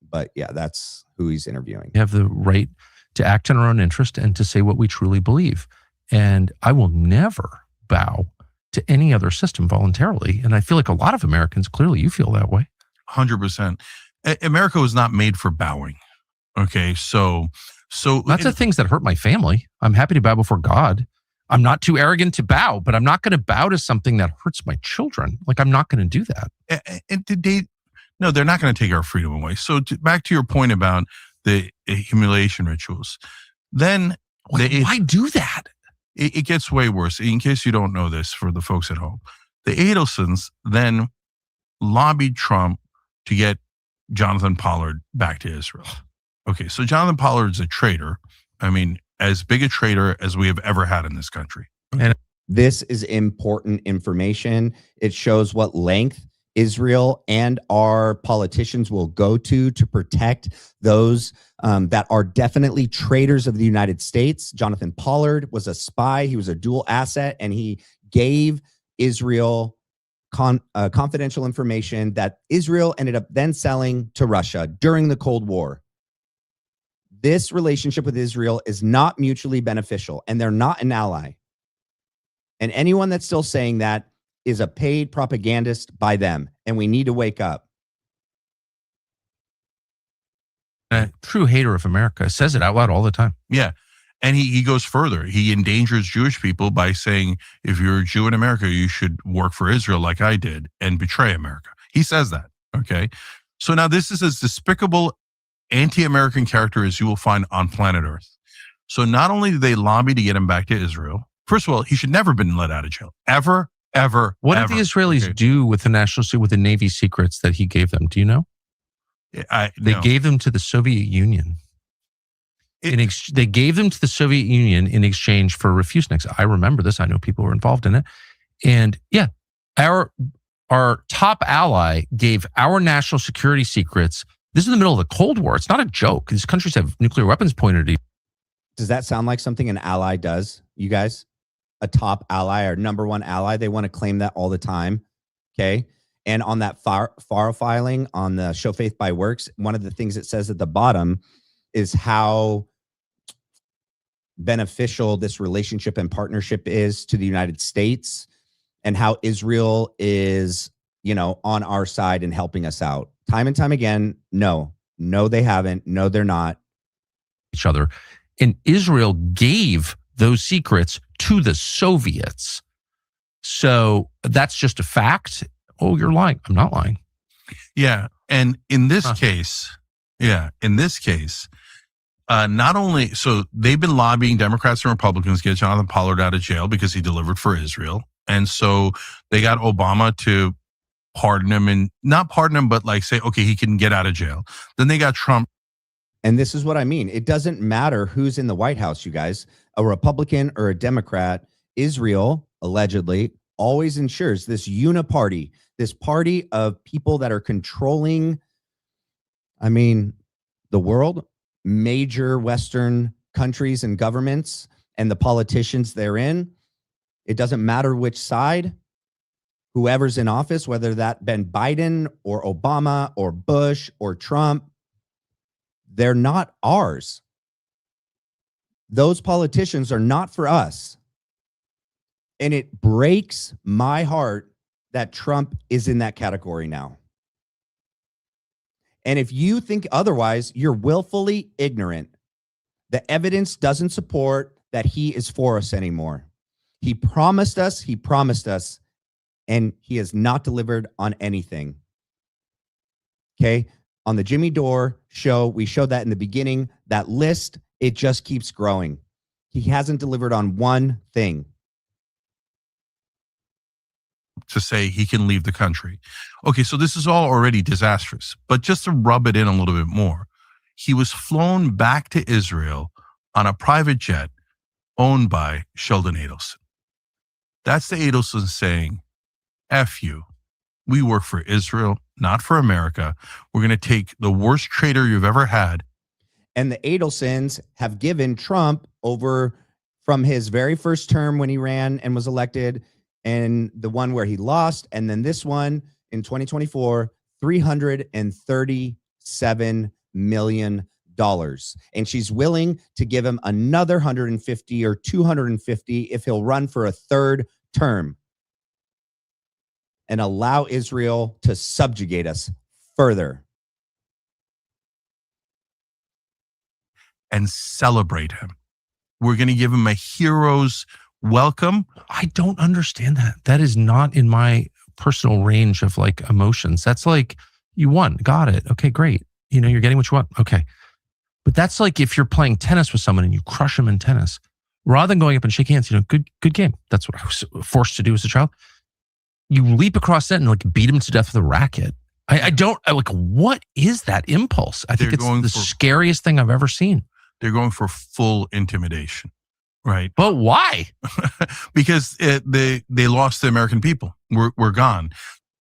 [SPEAKER 1] But yeah, that's who he's interviewing.
[SPEAKER 13] We have the right to act in our own interest and to say what we truly believe. And I will never bow to any other system voluntarily. And I feel like a lot of Americans, clearly you feel that way.
[SPEAKER 12] 100%. America was not made for bowing. Okay. So
[SPEAKER 13] lots of things that hurt my family. I'm happy to bow before God. I'm not too arrogant to bow, but I'm not going to bow to something that hurts my children. Like, I'm not going to do that.
[SPEAKER 12] No, they're not going to take our freedom away. So back to your point about the humiliation rituals. Then
[SPEAKER 13] why do that?
[SPEAKER 12] It gets way worse. In case you don't know this, for the folks at home, the Adelsons then lobbied Trump to get Jonathan Pollard back to Israel. Okay, so Jonathan Pollard's a traitor. I mean, as big a traitor as we have ever had in this country.
[SPEAKER 1] And this is important information. It shows what length Israel and our politicians will go to protect those that are definitely traitors of the United States. Jonathan Pollard was a spy. He was a dual asset, and he gave Israel confidential information that Israel ended up then selling to Russia during the Cold War. This relationship with Israel is not mutually beneficial, and they're not an ally. And anyone that's still saying that is a paid propagandist by them, and we need to wake up.
[SPEAKER 13] A true hater of America says it out loud all the time.
[SPEAKER 12] Yeah. And he goes further. He endangers Jewish people by saying, if you're a Jew in America, you should work for Israel like I did and betray America. He says that. Okay. So now this is as despicable anti-American character as you will find on planet Earth. So not only did they lobby to get him back to Israel, first of all, he should never have been let out of jail. Ever.
[SPEAKER 13] What did the Israelis do with the Navy secrets that he gave them? Do you know? They gave them to the Soviet Union. They gave them to the Soviet Union in exchange for refuseniks. I remember this. I know people were involved in it. And yeah, our top ally gave our national security secrets. This is in the middle of the Cold War. It's not a joke. These countries have nuclear weapons pointed at each other.
[SPEAKER 1] Does that sound like something an ally does, you guys? A top ally or number one ally? They want to claim that all the time. Okay. And on that file filing on the Show Faith by Works, one of the things it says at the bottom is how beneficial this relationship and partnership is to the United States and how Israel is, on our side and helping us out. Time and time again, no, they haven't. No, they're not.
[SPEAKER 13] Each other. And Israel gave those secrets to the Soviets. So that's just a fact. Oh, you're lying. I'm not lying.
[SPEAKER 12] Yeah. And in this case, not only, so they've been lobbying Democrats and Republicans to get Jonathan Pollard out of jail because he delivered for Israel. And so they got Obama to pardon him, and not pardon him, but like say, okay, he can get out of jail. Then they got Trump.
[SPEAKER 1] And this is what I mean. It doesn't matter who's in the White House, you guys, a Republican or a Democrat. Israel allegedly always ensures this Uni-Party, this party of people that are controlling, the world, major Western countries and governments and the politicians therein. It doesn't matter which side, whoever's in office, whether that been Biden or Obama or Bush or Trump, they're not ours. Those politicians are not for us. And it breaks my heart that Trump is in that category now. And if you think otherwise, you're willfully ignorant. The evidence doesn't support that he is for us anymore. He promised us, and he has not delivered on anything. Okay? On the Jimmy Dore show, we showed that in the beginning. That list, it just keeps growing. He hasn't delivered on one thing.
[SPEAKER 12] To say he can leave the country. Okay, so this is all already disastrous. But just to rub it in a little bit more, he was flown back to Israel on a private jet owned by Sheldon Adelson. That's the Adelson saying, F you. We work for Israel, not for America. We're going to take the worst traitor you've ever had.
[SPEAKER 1] And the Adelsons have given Trump over from his very first term when he ran and was elected, and the one where he lost, and then this one in 2024, $337 million. And she's willing to give him another 150 or 250 if he'll run for a third term and allow Israel to subjugate us further.
[SPEAKER 12] And celebrate him. We're going to give him a hero's welcome.
[SPEAKER 13] I don't understand that. That is not in my personal range of like emotions. That's like, you won, got it. Okay, great. You're getting what you want. Okay. But that's like if you're playing tennis with someone and you crush them in tennis, rather than going up and shake hands, good game. That's what I was forced to do as a child. You leap across that and like beat him to death with a racket. What is that impulse? I think it's the scariest thing I've ever seen.
[SPEAKER 12] They're going for full intimidation. Right.
[SPEAKER 13] But why?
[SPEAKER 12] Because they lost the American people. We're gone.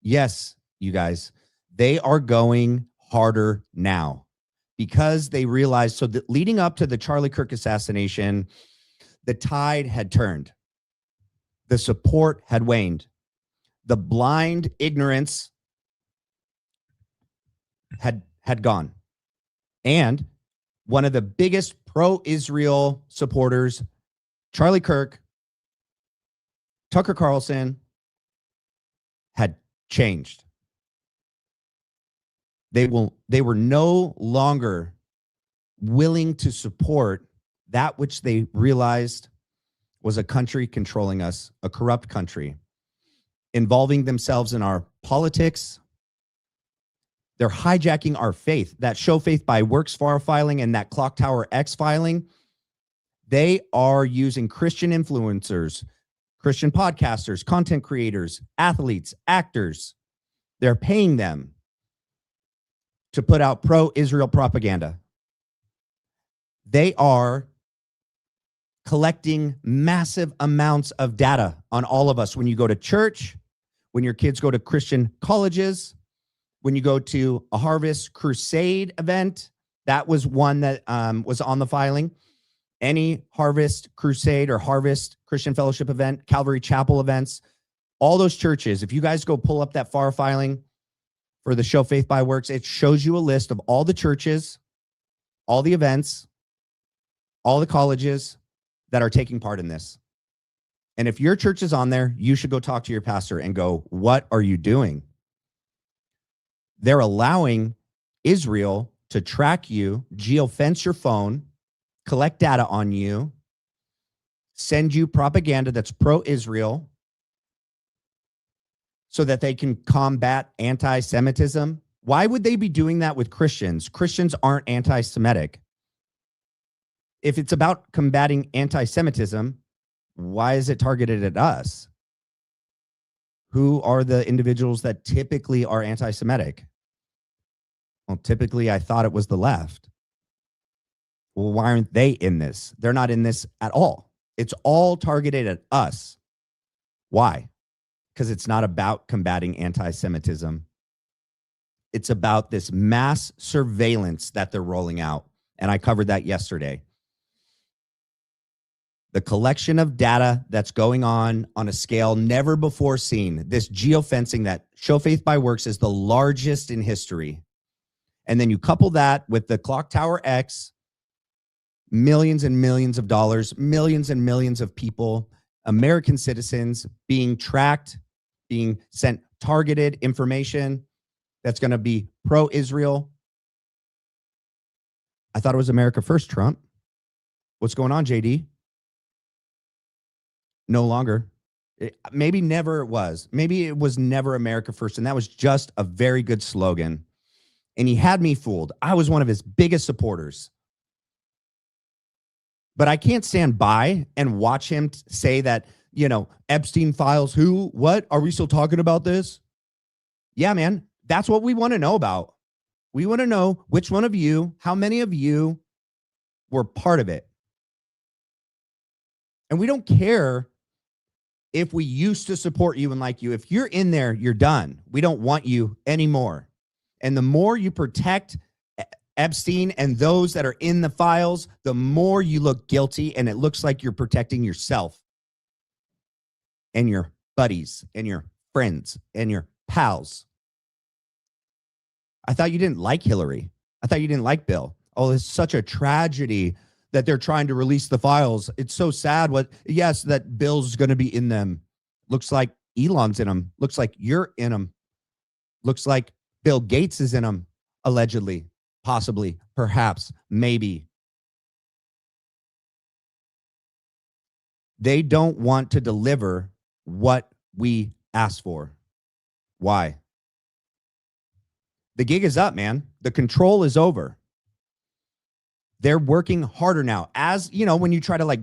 [SPEAKER 1] Yes, you guys, they are going harder now because they realized, so that leading up to the Charlie Kirk assassination, the tide had turned. The support had waned. The blind ignorance had gone. And one of the biggest pro-Israel supporters, Charlie Kirk, Tucker Carlson, had changed. They were no longer willing to support that which they realized was a country controlling us, a corrupt country, involving themselves in our politics. They're hijacking our faith. That Show Faith by Works FAR filing and that Clock Tower X filing, they are using Christian influencers, Christian podcasters, content creators, athletes, actors. They're paying them to put out pro-Israel propaganda. They are collecting massive amounts of data on all of us. When you go to church, when your kids go to Christian colleges, when you go to a Harvest Crusade event, that was one that was on the filing. Any Harvest Crusade or Harvest Christian Fellowship event, Calvary Chapel events, all those churches, if you guys go pull up that FAR filing for the Show Faith by Works, it shows you a list of all the churches, all the events, all the colleges that are taking part in this. And if your church is on there, you should go talk to your pastor and go, what are you doing? They're allowing Israel to track you, geofence your phone, collect data on you, send you propaganda that's pro-Israel so that they can combat anti-Semitism. Why would they be doing that with Christians? Christians aren't anti-Semitic. If it's about combating anti-Semitism, why is it targeted at us? Who are the individuals that typically are anti-Semitic? Well, typically I thought it was the left. Well, why aren't they in this? They're not in this at all. It's all targeted at us. Why? Because it's not about combating anti-Semitism. It's about this mass surveillance that they're rolling out. And I covered that yesterday. The collection of data that's going on a scale never before seen. This geofencing that Show Faith by Works is the largest in history. And then you couple that with the Clock Tower X, millions and millions of dollars, millions and millions of people, American citizens being tracked, being sent targeted information that's going to be pro-Israel. I thought it was America first, Trump. What's going on, JD? No longer. Maybe never it was. Maybe it was never America first, and that was just a very good slogan. And he had me fooled. I was one of his biggest supporters. But I can't stand by and watch him say that, you know, Epstein files, who, what? Are we still talking about this? Yeah, man, that's what we want to know about. We want to know which one of you, how many of you were part of it. And we don't care if we used to support you and like you. If you're in there, you're done. We don't want you anymore. And the more you protect Epstein and those that are in the files, the more you look guilty, and it looks like you're protecting yourself and your buddies and your friends and your pals. I thought you didn't like Hillary. I thought you didn't like Bill. Oh, it's such a tragedy that they're trying to release the files. It's so sad. Yes, that Bill's going to be in them. Looks like Elon's in them. Looks like you're in them. Looks like Bill Gates is in them, allegedly, possibly, perhaps, maybe. They don't want to deliver what we asked for. Why? The gig is up, man. The control is over. They're working harder now. As you know, when you try to like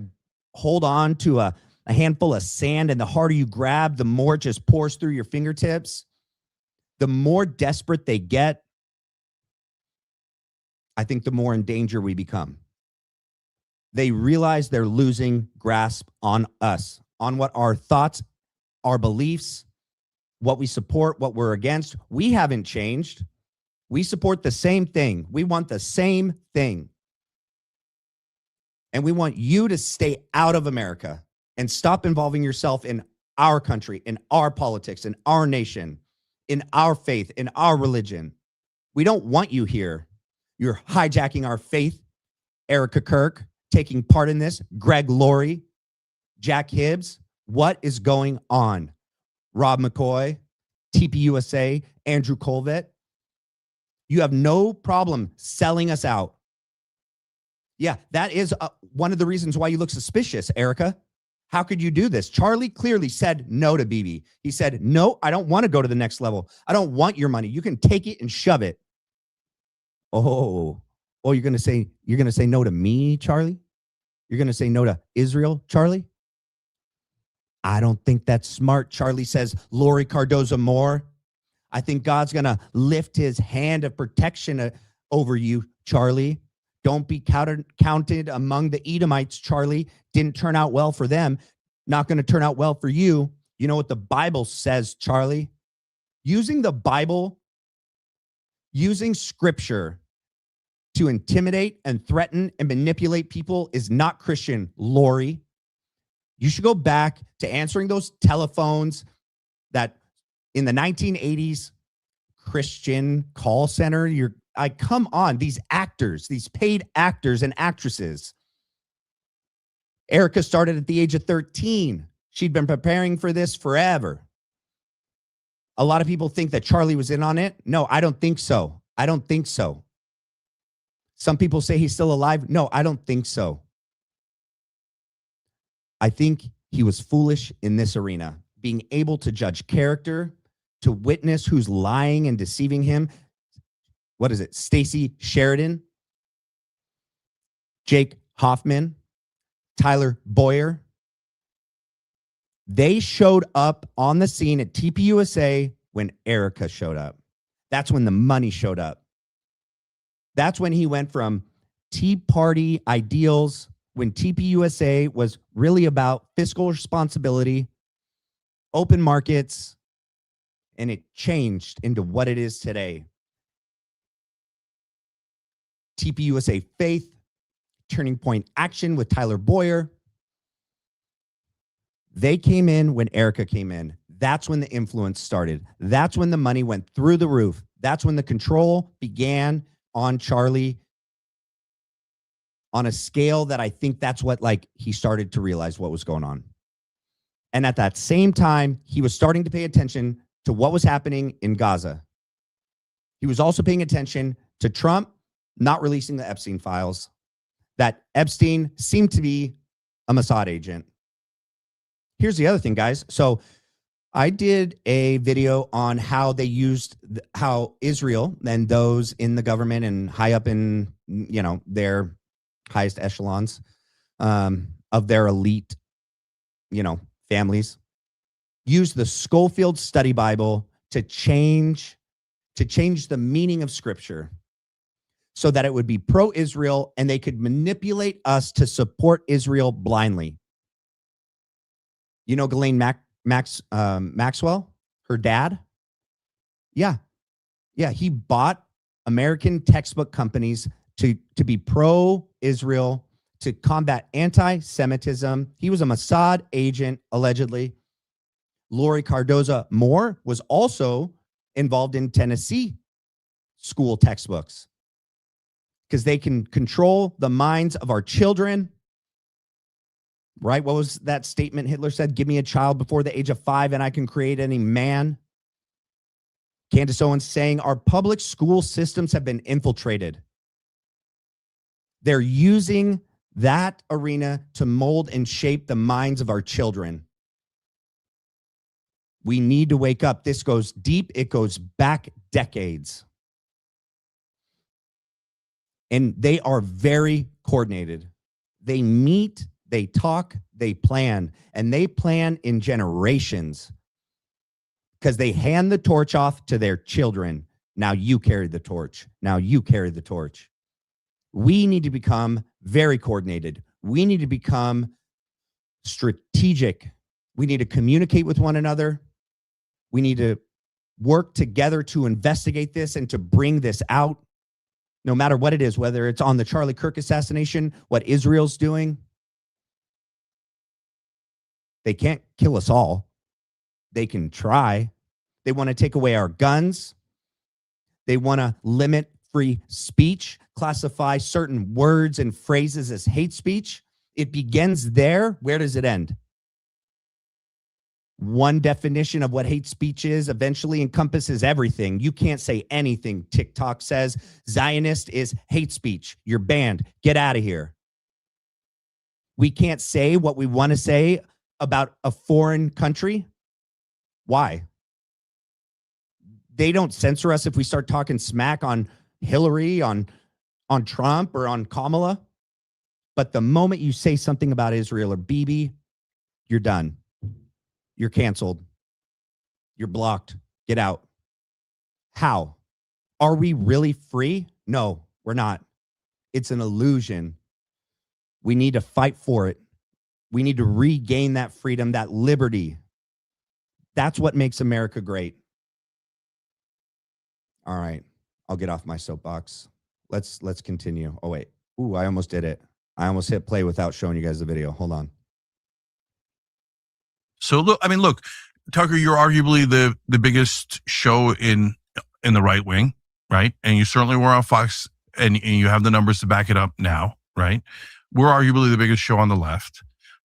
[SPEAKER 1] hold on to a handful of sand, and the harder you grab, the more it just pours through your fingertips. The more desperate they get, I think the more in danger we become. They realize they're losing grasp on us, on what our thoughts, our beliefs, what we support, what we're against. We haven't changed. We support the same thing. We want the same thing. And we want you to stay out of America and stop involving yourself in our country, in our politics, in our nation, in our faith, in our religion. We don't want you here. You're hijacking our faith. Erica Kirk taking part in this. Greg Laurie, Jack Hibbs. What is going on? Rob McCoy, TPUSA, Andrew Colvett. You have no problem selling us out. Yeah, that is one of the reasons why you look suspicious, Erica. How could you do this? Charlie clearly said no to Bibi. He said, no, I don't want to go to the next level. I don't want your money. You can take it and shove it. Oh, you're going to say no to me, Charlie? You're going to say no to Israel, Charlie? I don't think that's smart. Charlie says, Lori Cardoza Moore. I think God's going to lift his hand of protection over you, Charlie. Don't be counted among the Edomites, Charlie. Didn't turn out well for them. Not going to turn out well for you. You know what the Bible says, Charlie? Using the Bible, using scripture to intimidate and threaten and manipulate people is not Christian, Lori. You should go back to answering those telephones that in the 1980s, Christian call center, come on, these actors, these paid actors and actresses. Erica started at the age of 13. She'd been preparing for this forever. A lot of people think that Charlie was in on it. No, I don't think so. I don't think so. Some people say he's still alive. No, I don't think so. I think he was foolish in this arena, being able to judge character, to witness who's lying and deceiving him. What is it? Stacey Sheridan, Jake Hoffman, Tyler Boyer. They showed up on the scene at TPUSA when Erica showed up. That's when the money showed up. That's when he went from Tea Party ideals, when TPUSA was really about fiscal responsibility, open markets, and it changed into what it is today. TPUSA Faith, Turning Point Action with Tyler Boyer. They came in when Erica came in. That's when the influence started. That's when the money went through the roof. That's when the control began on Charlie on a scale that I think that's what, like, he started to realize what was going on. And at that same time, he was starting to pay attention to what was happening in Gaza. He was also paying attention to Trump not releasing the Epstein files, that Epstein seemed to be a Mossad agent. Here's the other thing, guys. So I did a video on how they used, how Israel and those in the government and high up in, you know, their highest echelons of their elite, you know, families, used the Schofield Study Bible to change the meaning of Scripture so that it would be pro-Israel and they could manipulate us to support Israel blindly. You know Ghislaine Maxwell, her dad? Yeah, he bought American textbook companies to be pro-Israel, to combat anti-Semitism. He was a Mossad agent, allegedly. Lori Cardoza Moore was also involved in Tennessee school textbooks because they can control the minds of our children. Right? What was that statement Hitler said? Give me a child before the age of 5 and I can create any man. Candace Owens saying our public school systems have been infiltrated. They're using that arena to mold and shape the minds of our children. We need to wake up. This goes deep. It goes back decades. And they are very coordinated. They meet, they talk, they plan, and they plan in generations because they hand the torch off to their children. Now you carry the torch. Now you carry the torch. We need to become very coordinated. We need to become strategic. We need to communicate with one another. We need to work together to investigate this and to bring this out, no matter what it is, whether it's on the Charlie Kirk assassination, what Israel's doing. They can't kill us all. They can try. They want to take away our guns. They want to limit free speech, classify certain words and phrases as hate speech. It begins there. Where does it end? One definition of what hate speech is eventually encompasses everything. You can't say anything. TikTok says Zionist is hate speech. You're banned. Get out of here. We can't say what we want to say about a foreign country. Why? They don't censor us if we start talking smack on Hillary, on Trump, or on Kamala. But the moment you say something about Israel or Bibi, you're done. You're canceled. You're blocked. Get out. How? Are we really free? No, we're not. It's an illusion. We need to fight for it. We need to regain that freedom, that liberty. That's what makes America great. All right. I'll get off my soapbox. Let's continue. Oh, wait. Ooh, I almost did it. I almost hit play without showing you guys the video. Hold on.
[SPEAKER 12] So look, Tucker, you're arguably the biggest show in the right wing, right? And you certainly were on Fox, and you have the numbers to back it up now, right? We're arguably the biggest show on the left.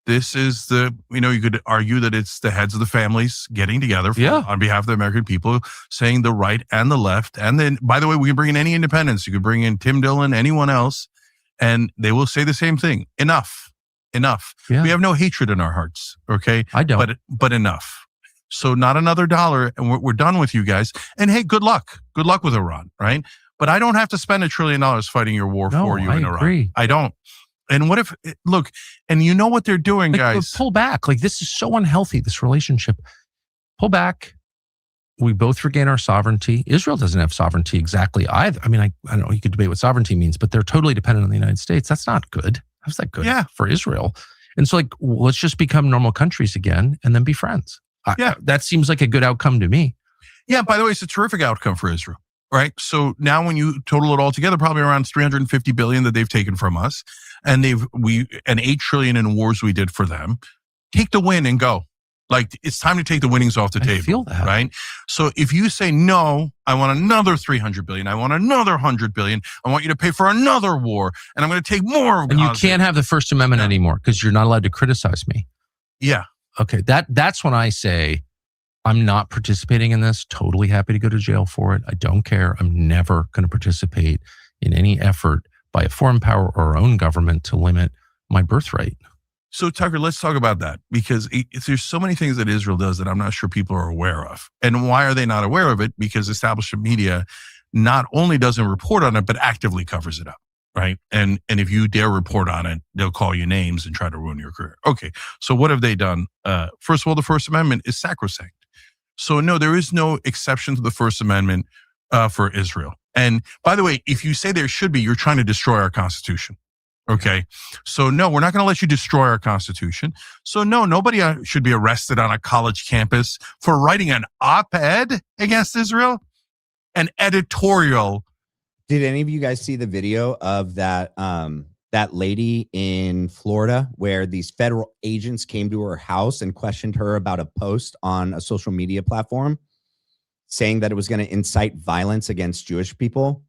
[SPEAKER 12] this is you could argue that it's the heads of the families getting together on behalf of the American people, saying the right and the left. And then, by the way, we can bring in any independents. You could bring in Tim Dillon, anyone else, and they will say the same thing. Enough.
[SPEAKER 13] Yeah.
[SPEAKER 12] We have no hatred in our hearts. Okay.
[SPEAKER 13] I don't.
[SPEAKER 12] But enough. So not another dollar, and we're done with you guys. And hey, good luck. Good luck with Iran, right? But I don't have to spend $1 trillion fighting your war for you in Iran.
[SPEAKER 13] Agree.
[SPEAKER 12] I don't. And what if, look, and you know what they're doing, guys?
[SPEAKER 13] Pull back. Like, this is so unhealthy, this relationship. Pull back. We both regain our sovereignty. Israel doesn't have sovereignty exactly either. I mean, I don't know, you could debate what sovereignty means, but they're totally dependent on the United States. That's not good. How's that good for Israel? And so, like, let's just become normal countries again and then be friends. That seems like a good outcome to me.
[SPEAKER 12] Yeah, by the way, it's a terrific outcome for Israel, right? So now when you total it all together, probably around $350 billion that they've taken from us, and and $8 trillion in wars we did for them. Take the win and go. Like, it's time to take the winnings off the table. I feel that. Right? So if you say, no, I want another $300 billion, I want another $100 billion, I want you to pay for another war, and I'm going to take more of
[SPEAKER 13] And you can't have the First Amendment anymore because you're not allowed to criticize me.
[SPEAKER 12] Yeah.
[SPEAKER 13] Okay, that's when I say I'm not participating in this. Totally happy to go to jail for it. I don't care. I'm never going to participate in any effort by a foreign power or our own government to limit my birthright.
[SPEAKER 12] So, Tucker, let's talk about that, because there's so many things that Israel does that I'm not sure people are aware of. And why are they not aware of it? Because establishment media not only doesn't report on it, but actively covers it up. Right. And if you dare report on it, they'll call you names and try to ruin your career. Okay. So what have they done? First of all, the First Amendment is sacrosanct. So no, there is no exception to the First Amendment for Israel. And by the way, if you say there should be, you're trying to destroy our Constitution. Okay. So no, we're not going to let you destroy our Constitution. So no, nobody should be arrested on a college campus for writing an op-ed against Israel, an editorial.
[SPEAKER 1] Did any of you guys see the video of that that lady in Florida where these federal agents came to her house and questioned her about a post on a social media platform saying that it was going to incite violence against Jewish people?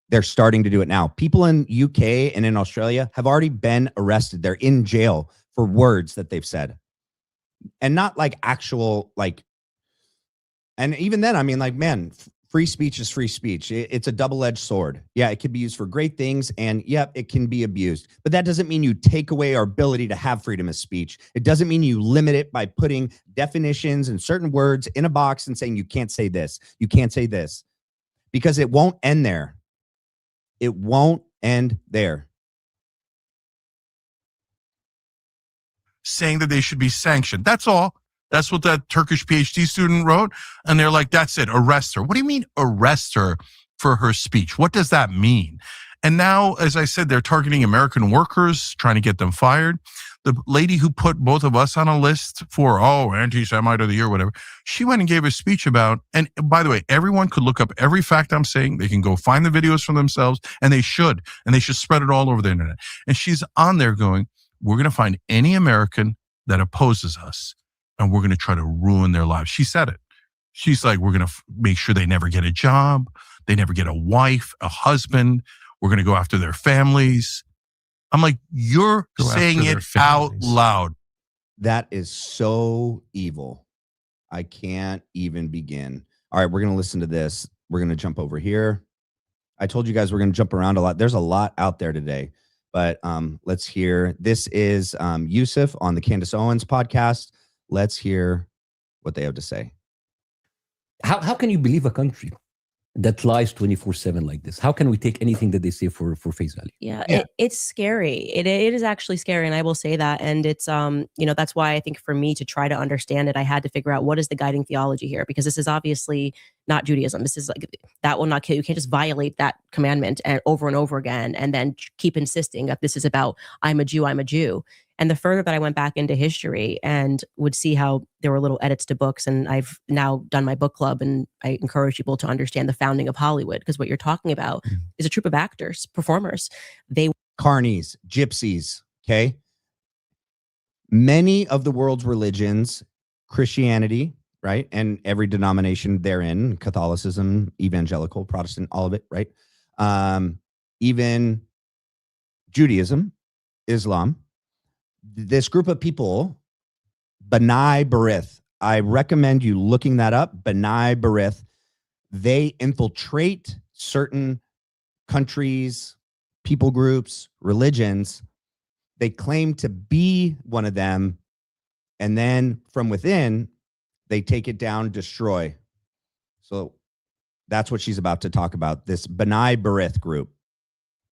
[SPEAKER 1] They're starting to do it now. People in UK and in Australia have already been arrested. They're in jail for words that they've said. And not like actual, like, and even then, I mean, like, man, free speech is free speech. It's a double-edged sword. Yeah, it can be used for great things, and yep, it can be abused. But that doesn't mean you take away our ability to have freedom of speech. It doesn't mean you limit it by putting definitions and certain words in a box and saying you can't say this, you can't say this, because it won't end there. It won't end there.
[SPEAKER 12] Saying that they should be sanctioned. That's all. That's what that Turkish PhD student wrote. And they're like, that's it. Arrest her. What do you mean arrest her for her speech? What does that mean? And now, as I said, they're targeting American workers, trying to get them fired. The lady who put both of us on a list for, anti-Semite of the year, whatever, she went and gave a speech about, and by the way, everyone could look up every fact I'm saying. They can go find the videos for themselves, and they should spread it all over the internet. And she's on there going, we're going to find any American that opposes us, and we're going to try to ruin their lives. She said it. She's like, we're going to make sure they never get a job. They never get a wife, a husband. We're going to go after their families. I'm like, you're saying it out loud.
[SPEAKER 1] That is so evil. I can't even begin. All right, we're going to listen to this. We're going to jump over here. I told you guys we're going to jump around a lot. There's a lot out there today, but let's hear. This is Yusuf on the Candace Owens podcast. Let's hear what they have to say.
[SPEAKER 14] How can you believe a country that lies 24/7 like this? How can we take anything that they say for face value?
[SPEAKER 15] Yeah. It's scary. It is actually scary, and I will say that. And it's that's why I think for me to try to understand it, I had to figure out what is the guiding theology here, because this is obviously not Judaism. This is like, that will not kill you. You can't just violate that commandment and over again and then keep insisting that this is about I'm a Jew. And the further that I went back into history and would see how there were little edits to books, and I've now done my book club, and I encourage people to understand the founding of Hollywood, because what you're talking about is a troupe of actors, performers.
[SPEAKER 1] Carnies, gypsies, okay? Many of the world's religions, Christianity, right? And every denomination therein, Catholicism, evangelical, Protestant, all of it, right? Even Judaism, Islam, this group of people, B'nai B'rith, I recommend you looking that up. B'nai B'rith, they infiltrate certain countries, people groups, religions. They claim to be one of them. And then from within, they take it down, destroy. So that's what she's about to talk about, this B'nai B'rith group.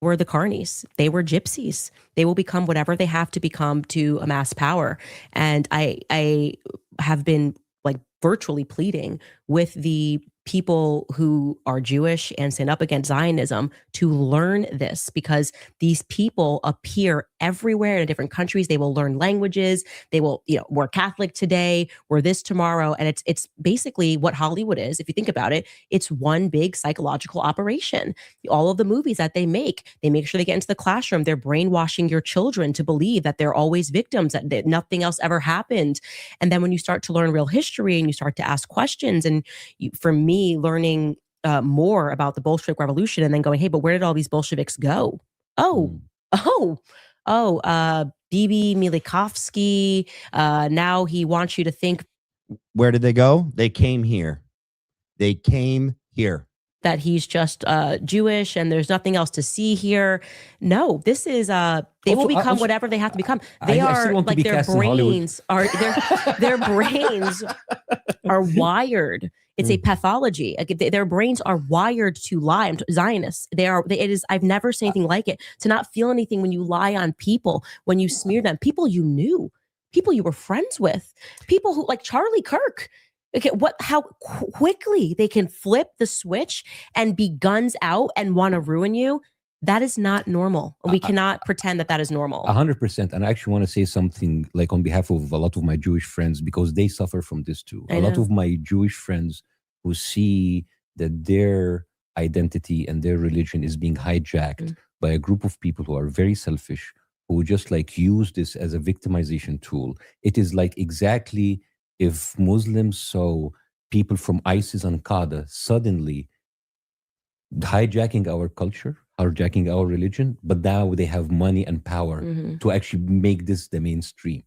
[SPEAKER 15] Were the carnies. They were gypsies. They will become whatever they have to become to amass power. And I have been like virtually pleading with the people who are Jewish and stand up against Zionism to learn this, because these people appear everywhere in different countries. They will learn languages. They will, we're Catholic today, we're this tomorrow. And it's basically what Hollywood is. If you think about it, it's one big psychological operation. All of the movies that they make sure they get into the classroom. They're brainwashing your children to believe that they're always victims, that nothing else ever happened. And then when you start to learn real history and you start to ask questions, and for me, learning more about the Bolshevik Revolution and then going, hey, but where did all these Bolsheviks go? Bibi Milikovsky. Now he wants you to think.
[SPEAKER 1] Where did they go? They came here. They came here.
[SPEAKER 15] That he's just Jewish and there's nothing else to see here. No, this is they will become whatever they have to become. They are like their brains are their brains are wired. It's a pathology. Their brains are wired to lie. Zionists. It is. I've never seen anything like it. To not feel anything when you lie on people, when you smear them, people you knew, people you were friends with, people who like Charlie Kirk. Okay, how quickly they can flip the switch and be guns out and want to ruin you. That is not normal. We cannot pretend that is normal.
[SPEAKER 14] 100%. And I actually want to say something like on behalf of a lot of my Jewish friends, because they suffer from this too. A lot of my Jewish friends who see that their identity and their religion is being hijacked by a group of people who are very selfish, who just like use this as a victimization tool. It is like exactly if Muslims saw people from ISIS and Qaeda suddenly hijacking our culture, hijacking our religion, but now they have money and power to actually make this the mainstream.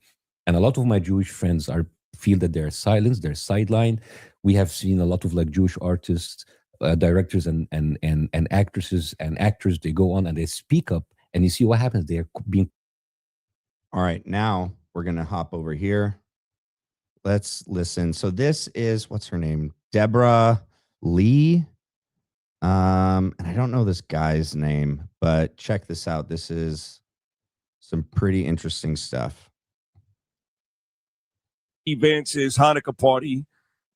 [SPEAKER 14] And a lot of my Jewish friends feel that they're silenced, they're sidelined. We have seen a lot of like Jewish artists, directors and actresses and actors, they go on and they speak up, and you see what happens. They're being...
[SPEAKER 1] All right, now we're going to hop over here. Let's listen. So this is, what's her name? Deborah Lee. And I don't know this guy's name, but check this out. This is some pretty interesting stuff.
[SPEAKER 16] Vance's Hanukkah party.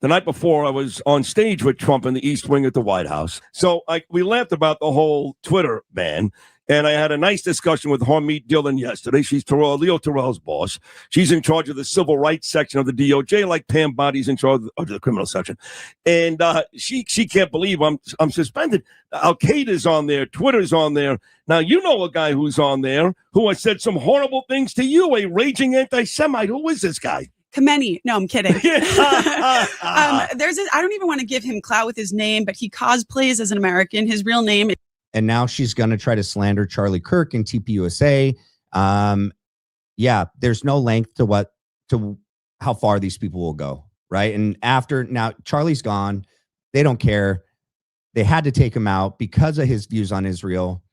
[SPEAKER 16] The night before, I was on stage with Trump in the East Wing at the White House. So we laughed about the whole Twitter ban. And I had a nice discussion with Harmeet Dillon yesterday. She's Leo Terrell's boss. She's in charge of the civil rights section of the DOJ, like Pam Boddy's in charge of the criminal section. And she can't believe I'm suspended. Al-Qaeda's on there. Twitter's on there. Now, you know a guy who's on there who has said some horrible things to you, a raging anti-Semite. Who is this guy?
[SPEAKER 17] Khamenei. No, I'm kidding. I don't even want to give him clout with his name, but he cosplays as an American. His real name is...
[SPEAKER 1] And now she's going to try to slander Charlie Kirk and TPUSA. Yeah, there's no length to how far these people will go, right? And now Charlie's gone. They don't care. They had to take him out because of his views on Israel.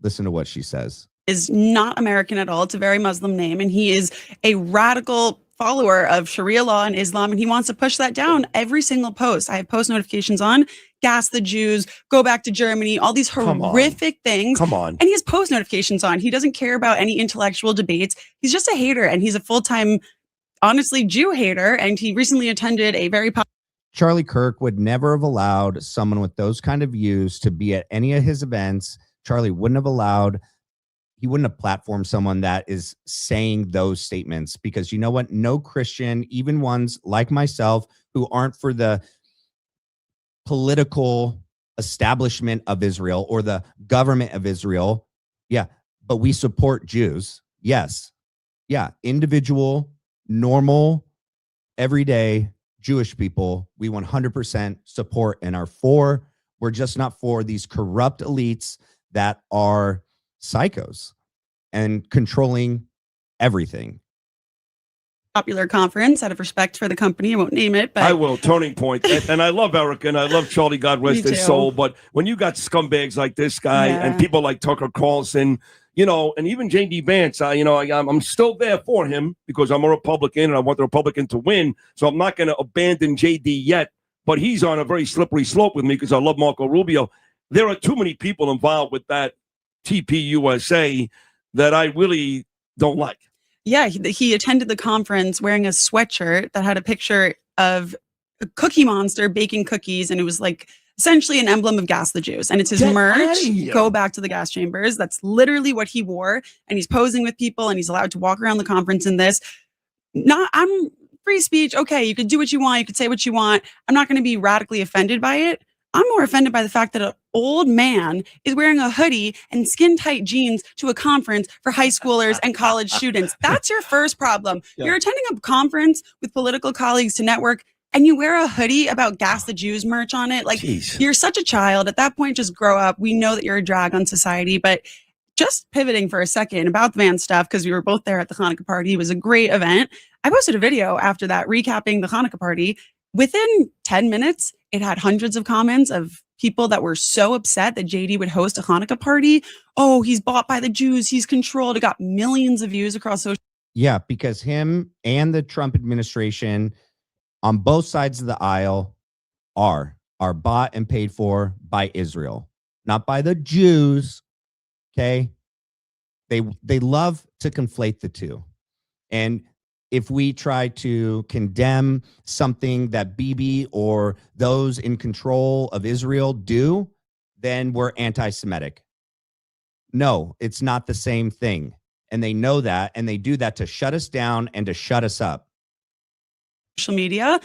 [SPEAKER 1] Listen to what she says.
[SPEAKER 17] Is not American at all. It's a very Muslim name, and he is a radical follower of Sharia law and Islam, and he wants to push that down. Every single post, I have post notifications on, gas the Jews, go back to Germany, all these horrific things.
[SPEAKER 16] Come on.
[SPEAKER 17] And he has post notifications on. He doesn't care about any intellectual debates. He's just a hater, and he's a full-time, honestly, Jew hater, and he recently attended a very
[SPEAKER 1] Charlie Kirk would never have allowed someone with those kind of views to be at any of his events. Charlie wouldn't have he wouldn't have platformed someone that is saying those statements, because you know what? No Christian, even ones like myself who aren't for the political establishment of Israel or the government of Israel. Yeah. But we support Jews. Yes. Yeah. Individual, normal, everyday Jewish people, we 100% support and are for. We're just not for these corrupt elites that are psychos and controlling everything.
[SPEAKER 17] Popular conference out of respect for the company. I won't name it, but
[SPEAKER 16] I will. Turning Point. And I love Eric and I love Charlie, God rest
[SPEAKER 17] Me
[SPEAKER 16] his
[SPEAKER 17] too.
[SPEAKER 16] soul. But when you got scumbags like this guy and people like Tucker Carlson, and even J.D. Vance, I'm still there for him because I'm a Republican and I want the Republican to win. So I'm not going to abandon J.D. yet. But he's on a very slippery slope with me because I love Marco Rubio. There are too many people involved with that TPUSA that I really don't like.
[SPEAKER 17] yeah, he attended the conference wearing a sweatshirt that had a picture of a Cookie Monster baking cookies, and it was like essentially an emblem of Gas the Jews. And it's his
[SPEAKER 16] Get
[SPEAKER 17] merch.
[SPEAKER 16] outta here.
[SPEAKER 17] Go back to the gas chambers. That's literally what he wore. And he's posing with people, and he's allowed to walk around the conference in this. I'm free speech. Okay, you could do what you want. You could say what you want. I'm not going to be radically offended by it. I'm more offended by the fact that an old man is wearing a hoodie and skin-tight jeans to a conference for high schoolers and college students. That's your first problem.
[SPEAKER 16] Yeah.
[SPEAKER 17] You're attending a conference with political colleagues to network, and you wear a hoodie about Gas the Jews merch on it. Like,
[SPEAKER 16] Jeez.
[SPEAKER 17] You're such a child. At that point, just grow up. We know that you're a drag on society, but just pivoting for a second about the van stuff, because we were both there at the Hanukkah party. It was a great event. I posted a video after that recapping the Hanukkah party. Within 10 minutes, it had hundreds of comments of people that were so upset that JD would host a Hanukkah party. Oh, he's bought by the Jews. He's controlled. It got millions of views across social.
[SPEAKER 1] Yeah, because him and the Trump administration on both sides of the aisle are bought and paid for by Israel, not by the Jews. Okay. They love to conflate the two. And if we try to condemn something that Bibi or those in control of Israel do, then we're anti-Semitic. No, it's not the same thing. And they know that, and they do that to shut us down and to shut us up.
[SPEAKER 17] Social media.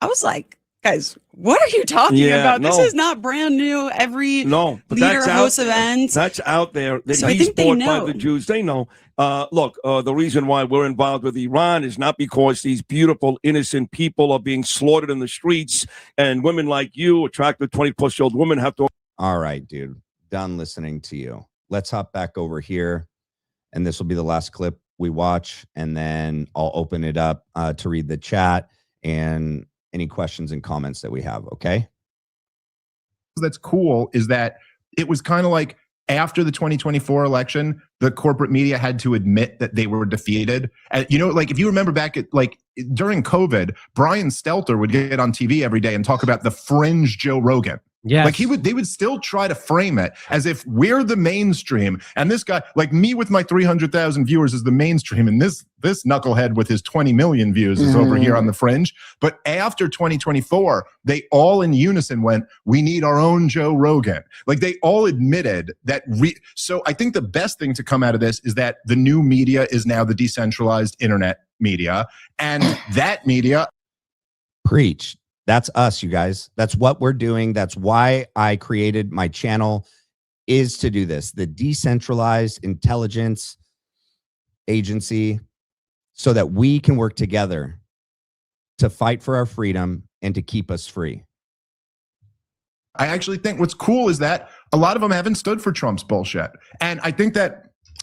[SPEAKER 17] I was like, guys, what are you talking about? This is not brand new. Every
[SPEAKER 16] but
[SPEAKER 17] leader
[SPEAKER 16] that's
[SPEAKER 17] hosts
[SPEAKER 16] out there.
[SPEAKER 17] events.
[SPEAKER 16] That's out there. That
[SPEAKER 17] So I
[SPEAKER 16] he's
[SPEAKER 17] think they
[SPEAKER 16] bought by
[SPEAKER 17] know.
[SPEAKER 16] the Jews. They know. Look, the reason why we're involved with Iran is not because these beautiful, innocent people are being slaughtered in the streets, and women like you, attractive 20-plus-year-old women, have to.
[SPEAKER 1] All right, dude. Done listening to you. Let's hop back over here, and this will be the last clip we watch, and then I'll open it up to read the chat and any questions and comments that we have. Okay.
[SPEAKER 3] That's cool is that it was kind of like after the 2024 election, the corporate media had to admit that they were defeated. And, like if you remember back at during COVID, Brian Stelter would get on TV every day and talk about the fringe Joe Rogan.
[SPEAKER 2] Yeah.
[SPEAKER 3] Like they would still try to frame it as if we're the mainstream. And this guy, like me with my 300,000 viewers is the mainstream. And this knucklehead with his 20 million views is over here on the fringe. But after 2024, they all in unison went, we need our own Joe Rogan. Like they all admitted that. So I think the best thing to come out of this is that the new media is now the decentralized internet media. And that media.
[SPEAKER 1] Preach. That's us, you guys. That's what we're doing. That's why I created my channel, is to do this. The decentralized intelligence agency, so that we can work together to fight for our freedom and to keep us free.
[SPEAKER 3] I actually think what's cool is that a lot of them haven't stood for Trump's bullshit. And I think that,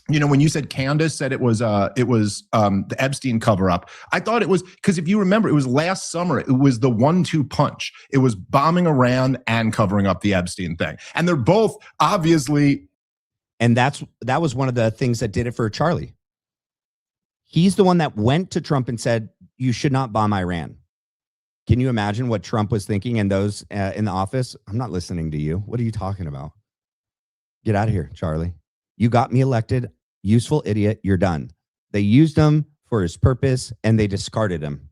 [SPEAKER 3] when you said Candace said it was the Epstein cover up, I thought it was because if you remember, it was last summer. It was the 1-2 punch. It was bombing Iran and covering up the Epstein thing. And they're both obviously.
[SPEAKER 1] And that was one of the things that did it for Charlie. He's the one that went to Trump and said, you should not bomb Iran. Can you imagine what Trump was thinking and those in the office? I'm not listening to you. What are you talking about? Get out of here, Charlie. You got me elected. Useful idiot. You're done. They used him for his purpose and they discarded him.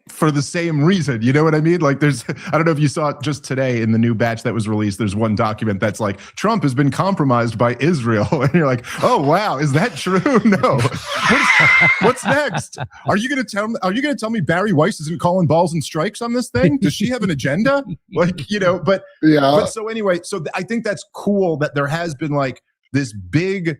[SPEAKER 3] For the same reason, you know what I mean? Like I don't know if you saw it just today in the new batch that was released. There's one document that's like, Trump has been compromised by Israel. And you're like, oh, wow. Is that true? No. What's next? Are you going to tell me Barry Weiss isn't calling balls and strikes on this thing? Does she have an agenda? But so anyway, I think that's cool that there has been like this big,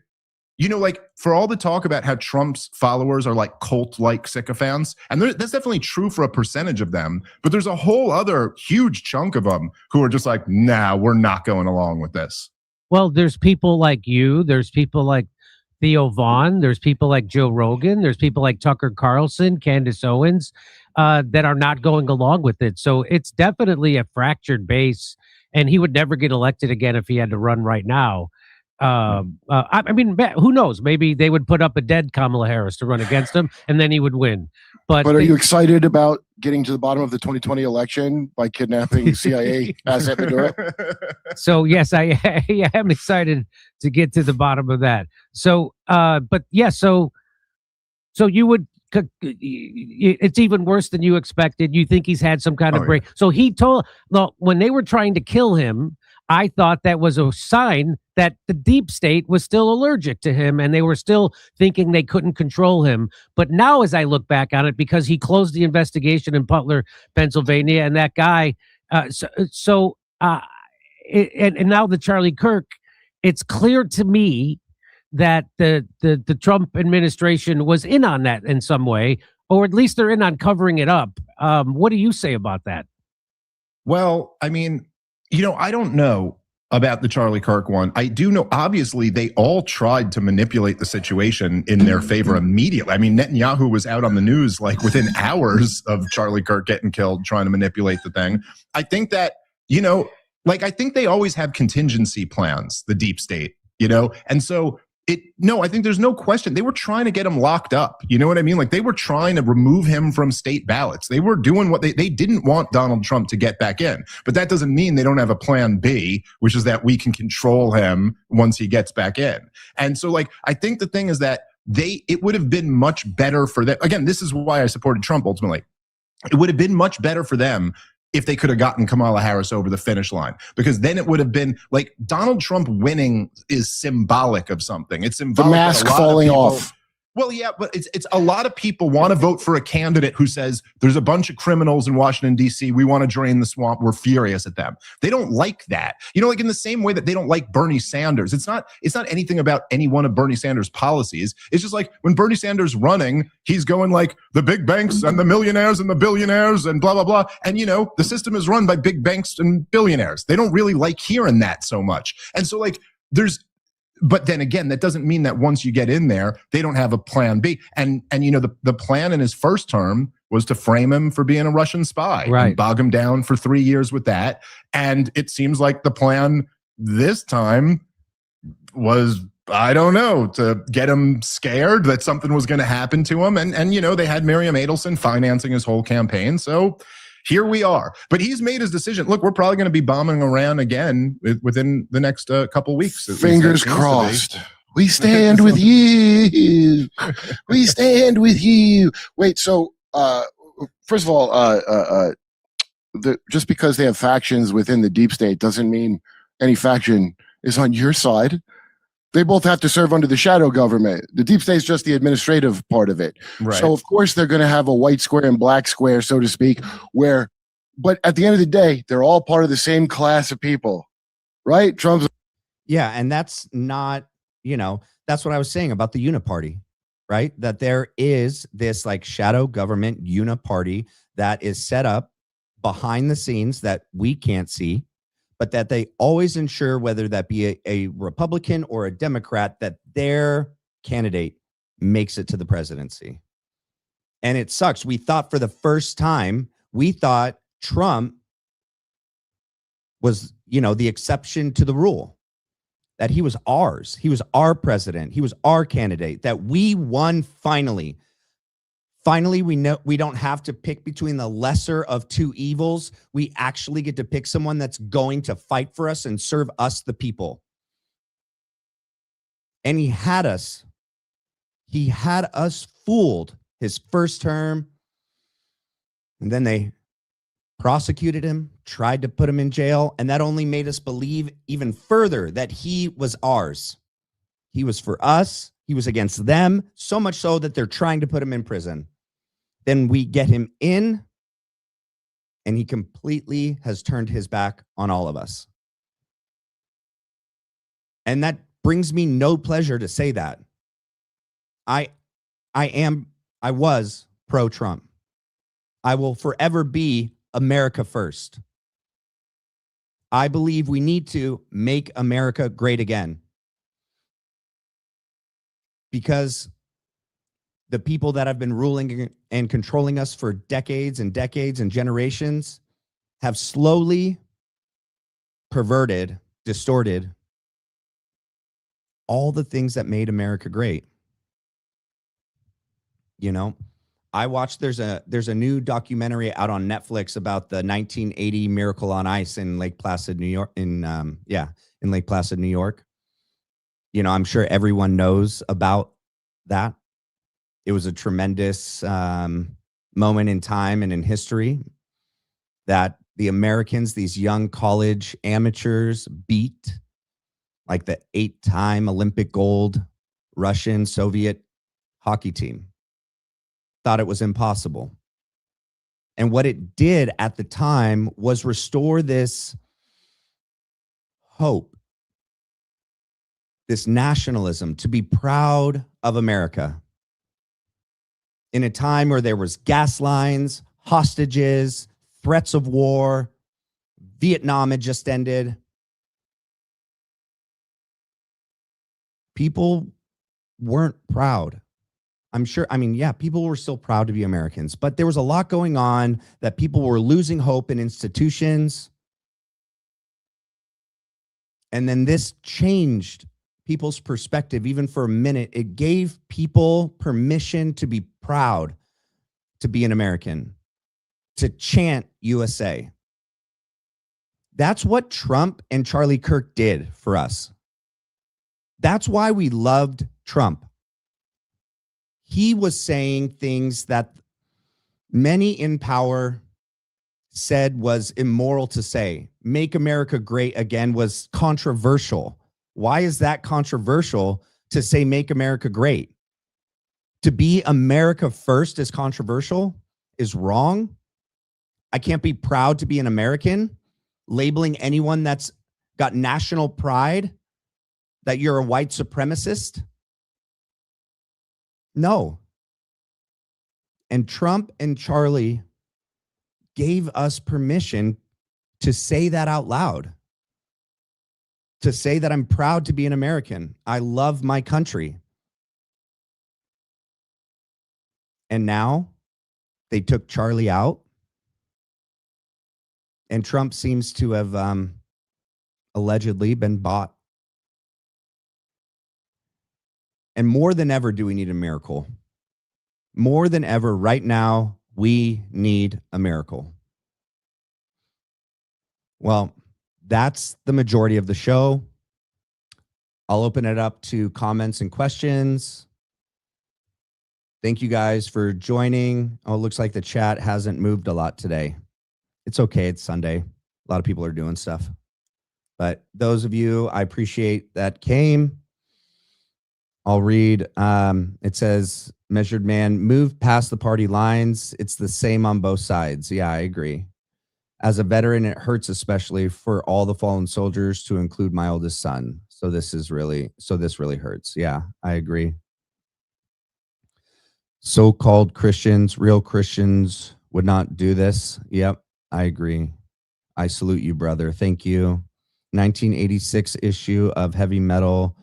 [SPEAKER 3] for all the talk about how Trump's followers are like cult-like sycophants, and that's definitely true for a percentage of them, but there's a whole other huge chunk of them who are just like, nah, we're not going along with this.
[SPEAKER 2] Well, there's people like you. There's people like Theo Vaughn. There's people like Joe Rogan. There's people like Tucker Carlson, Candace Owens, that are not going along with it. So it's definitely a fractured base, and he would never get elected again if he had to run right now. I mean, who knows? Maybe they would put up a dead Kamala Harris to run against him, and then he would win. But
[SPEAKER 4] are you excited about getting to the bottom of the 2020 election by kidnapping CIA asset Maduro?
[SPEAKER 2] So yes, I am excited to get to the bottom of that. So, but yeah, so you would. It's even worse than you expected. You think he's had some kind of break. Yeah. So he told, when they were trying to kill him, I thought that was a sign that the deep state was still allergic to him and they were still thinking they couldn't control him. But now, as I look back on it, because he closed the investigation in Butler, Pennsylvania, and that guy, and now the Charlie Kirk, it's clear to me that the Trump administration was in on that in some way, or at least they're in on covering it up. What do you say about that?
[SPEAKER 3] Well, I mean, I don't know about the Charlie Kirk one. I do know, obviously, they all tried to manipulate the situation in their favor immediately. I mean, Netanyahu was out on the news like within hours of Charlie Kirk getting killed, trying to manipulate the thing. I think that, I think they always have contingency plans, the deep state, and so I think there's no question. They were trying to get him locked up. You know what I mean? Like they were trying to remove him from state ballots. They were doing what they didn't want Donald Trump to get back in. But that doesn't mean they don't have a plan B, which is that we can control him once he gets back in. And so I think the thing is that it would have been much better for them. Again, this is why I supported Trump ultimately. It would have been much better for them if they could have gotten Kamala Harris over the finish line, because then it would have been like Donald Trump winning is symbolic of something. It's symbolic.
[SPEAKER 4] The mask falling off.
[SPEAKER 3] Well, yeah, but it's a lot of people want to vote for a candidate who says there's a bunch of criminals in Washington, D.C. We want to drain the swamp. We're furious at them. They don't like that. Like in the same way that they don't like Bernie Sanders. It's not anything about any one of Bernie Sanders' policies. It's just like when Bernie Sanders running, he's going like the big banks and the millionaires and the billionaires and blah, blah, blah. And, the system is run by big banks and billionaires. They don't really like hearing that so much. And so but then again, that doesn't mean that once you get in there, they don't have a plan B. And the plan in his first term was to frame him for being a Russian spy,
[SPEAKER 2] right,
[SPEAKER 3] and bog him down for 3 years with that. And it seems like the plan this time was, I don't know, to get him scared that something was going to happen to him. And they had Miriam Adelson financing his whole campaign. So here we are. But he's made his decision. Look, we're probably going to be bombing Iran again within the next couple weeks.
[SPEAKER 4] Fingers crossed. We stand with you. We stand with you. Wait, so first of all, just because they have factions within the deep state doesn't mean any faction is on your side. They both have to serve under the shadow government. The deep state is just the administrative part of it.
[SPEAKER 3] Right.
[SPEAKER 4] So, of course, they're going to have a white square and black square, so to speak, but at the end of the day, they're all part of the same class of people, right? Trump's.
[SPEAKER 1] Yeah, and that's not, that's what I was saying about the Uni-Party, right? That there is this shadow government Uni-Party that is set up behind the scenes that we can't see, but that they always ensure, whether that be a Republican or a Democrat, that their candidate makes it to the presidency. And it sucks. We thought for the first time, Trump was, the exception to the rule, that he was ours. He was our president. He was our candidate, that we won finally. Finally, we know we don't have to pick between the lesser of two evils. We actually get to pick someone that's going to fight for us and serve us, the people. And he had us. He had us fooled his first term. And then they prosecuted him, tried to put him in jail. And that only made us believe even further that he was ours. He was for us. He was against them, so much so that they're trying to put him in prison. Then we get him in, and he completely has turned his back on all of us. And that brings me no pleasure to say that. I was pro-Trump. I will forever be America first. I believe we need to make America great again. Because the people that have been ruling and controlling us for decades and decades and generations have slowly perverted, distorted all the things that made America great. You know, I watched, there's a new documentary out on Netflix about the 1980 Miracle on Ice in Lake Placid, New York, in Lake Placid, New York. You know, I'm sure everyone knows about that. It was a tremendous moment in time and in history that the Americans, these young college amateurs, beat like the 8-time Olympic gold Russian Soviet hockey team. Thought it was impossible. And what it did at the time was restore this hope, this nationalism, to be proud of America. In a time where there was gas lines, hostages, threats of war, Vietnam had just ended. People weren't proud. I'm sure, people were still proud to be Americans, but there was a lot going on that people were losing hope in institutions. And then this changed people's perspective, even for a minute. It gave people permission to be proud to be an American, to chant USA. That's what Trump and Charlie Kirk did for us. That's why we loved Trump. He was saying things that many in power said was immoral to say. Make America great again was controversial. Why is that controversial to say make America great? To be America first is controversial, is wrong. I can't be proud to be an American, labeling anyone that's got national pride that you're a white supremacist. No. And Trump and Charlie gave us permission to say that out loud. To say that I'm proud to be an American. I love my country. And now they took Charlie out. And Trump seems to have allegedly been bought. And more than ever, do we need a miracle? More than ever, right now, we need a miracle. Well, that's the majority of the show. I'll open it up to comments and questions. Thank you guys for joining. Oh, it looks like the chat hasn't moved a lot today. It's okay. It's Sunday. A lot of people are doing stuff. But those of you, I appreciate that came. I'll read. It says, Measured Man, move past the party lines. It's the same on both sides. Yeah, I agree. As a veteran, it hurts especially for all the fallen soldiers, to include my oldest son. So this really hurts. Yeah, I agree. So-called Christians, real Christians would not do this. Yep, I agree. I salute you, brother. Thank you. 1986 issue of Heavy Metal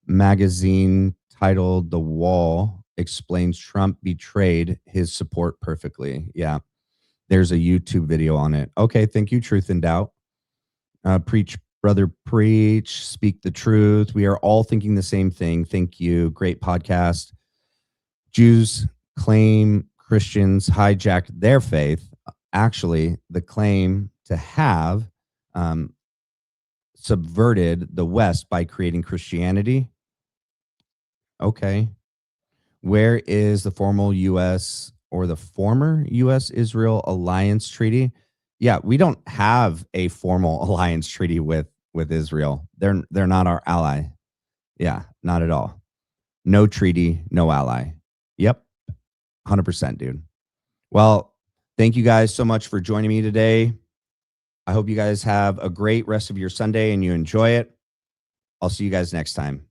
[SPEAKER 1] magazine titled The Wall explains Trump betrayed his support perfectly. Yeah, there's a YouTube video on it. Okay, thank you, Truth and Doubt. Preach, brother, preach. Speak the truth. We are all thinking the same thing. Thank you. Great podcast. Jews claim Christians hijacked their faith. Actually, the claim to have subverted the West by creating Christianity. Okay. Where is the formal U.S. or the former U.S.-Israel alliance treaty? Yeah, we don't have a formal alliance treaty with Israel. They're not our ally. Yeah, not at all. No treaty, no ally. Yep, 100%, dude. Well, thank you guys so much for joining me today. I hope you guys have a great rest of your Sunday and you enjoy it. I'll see you guys next time.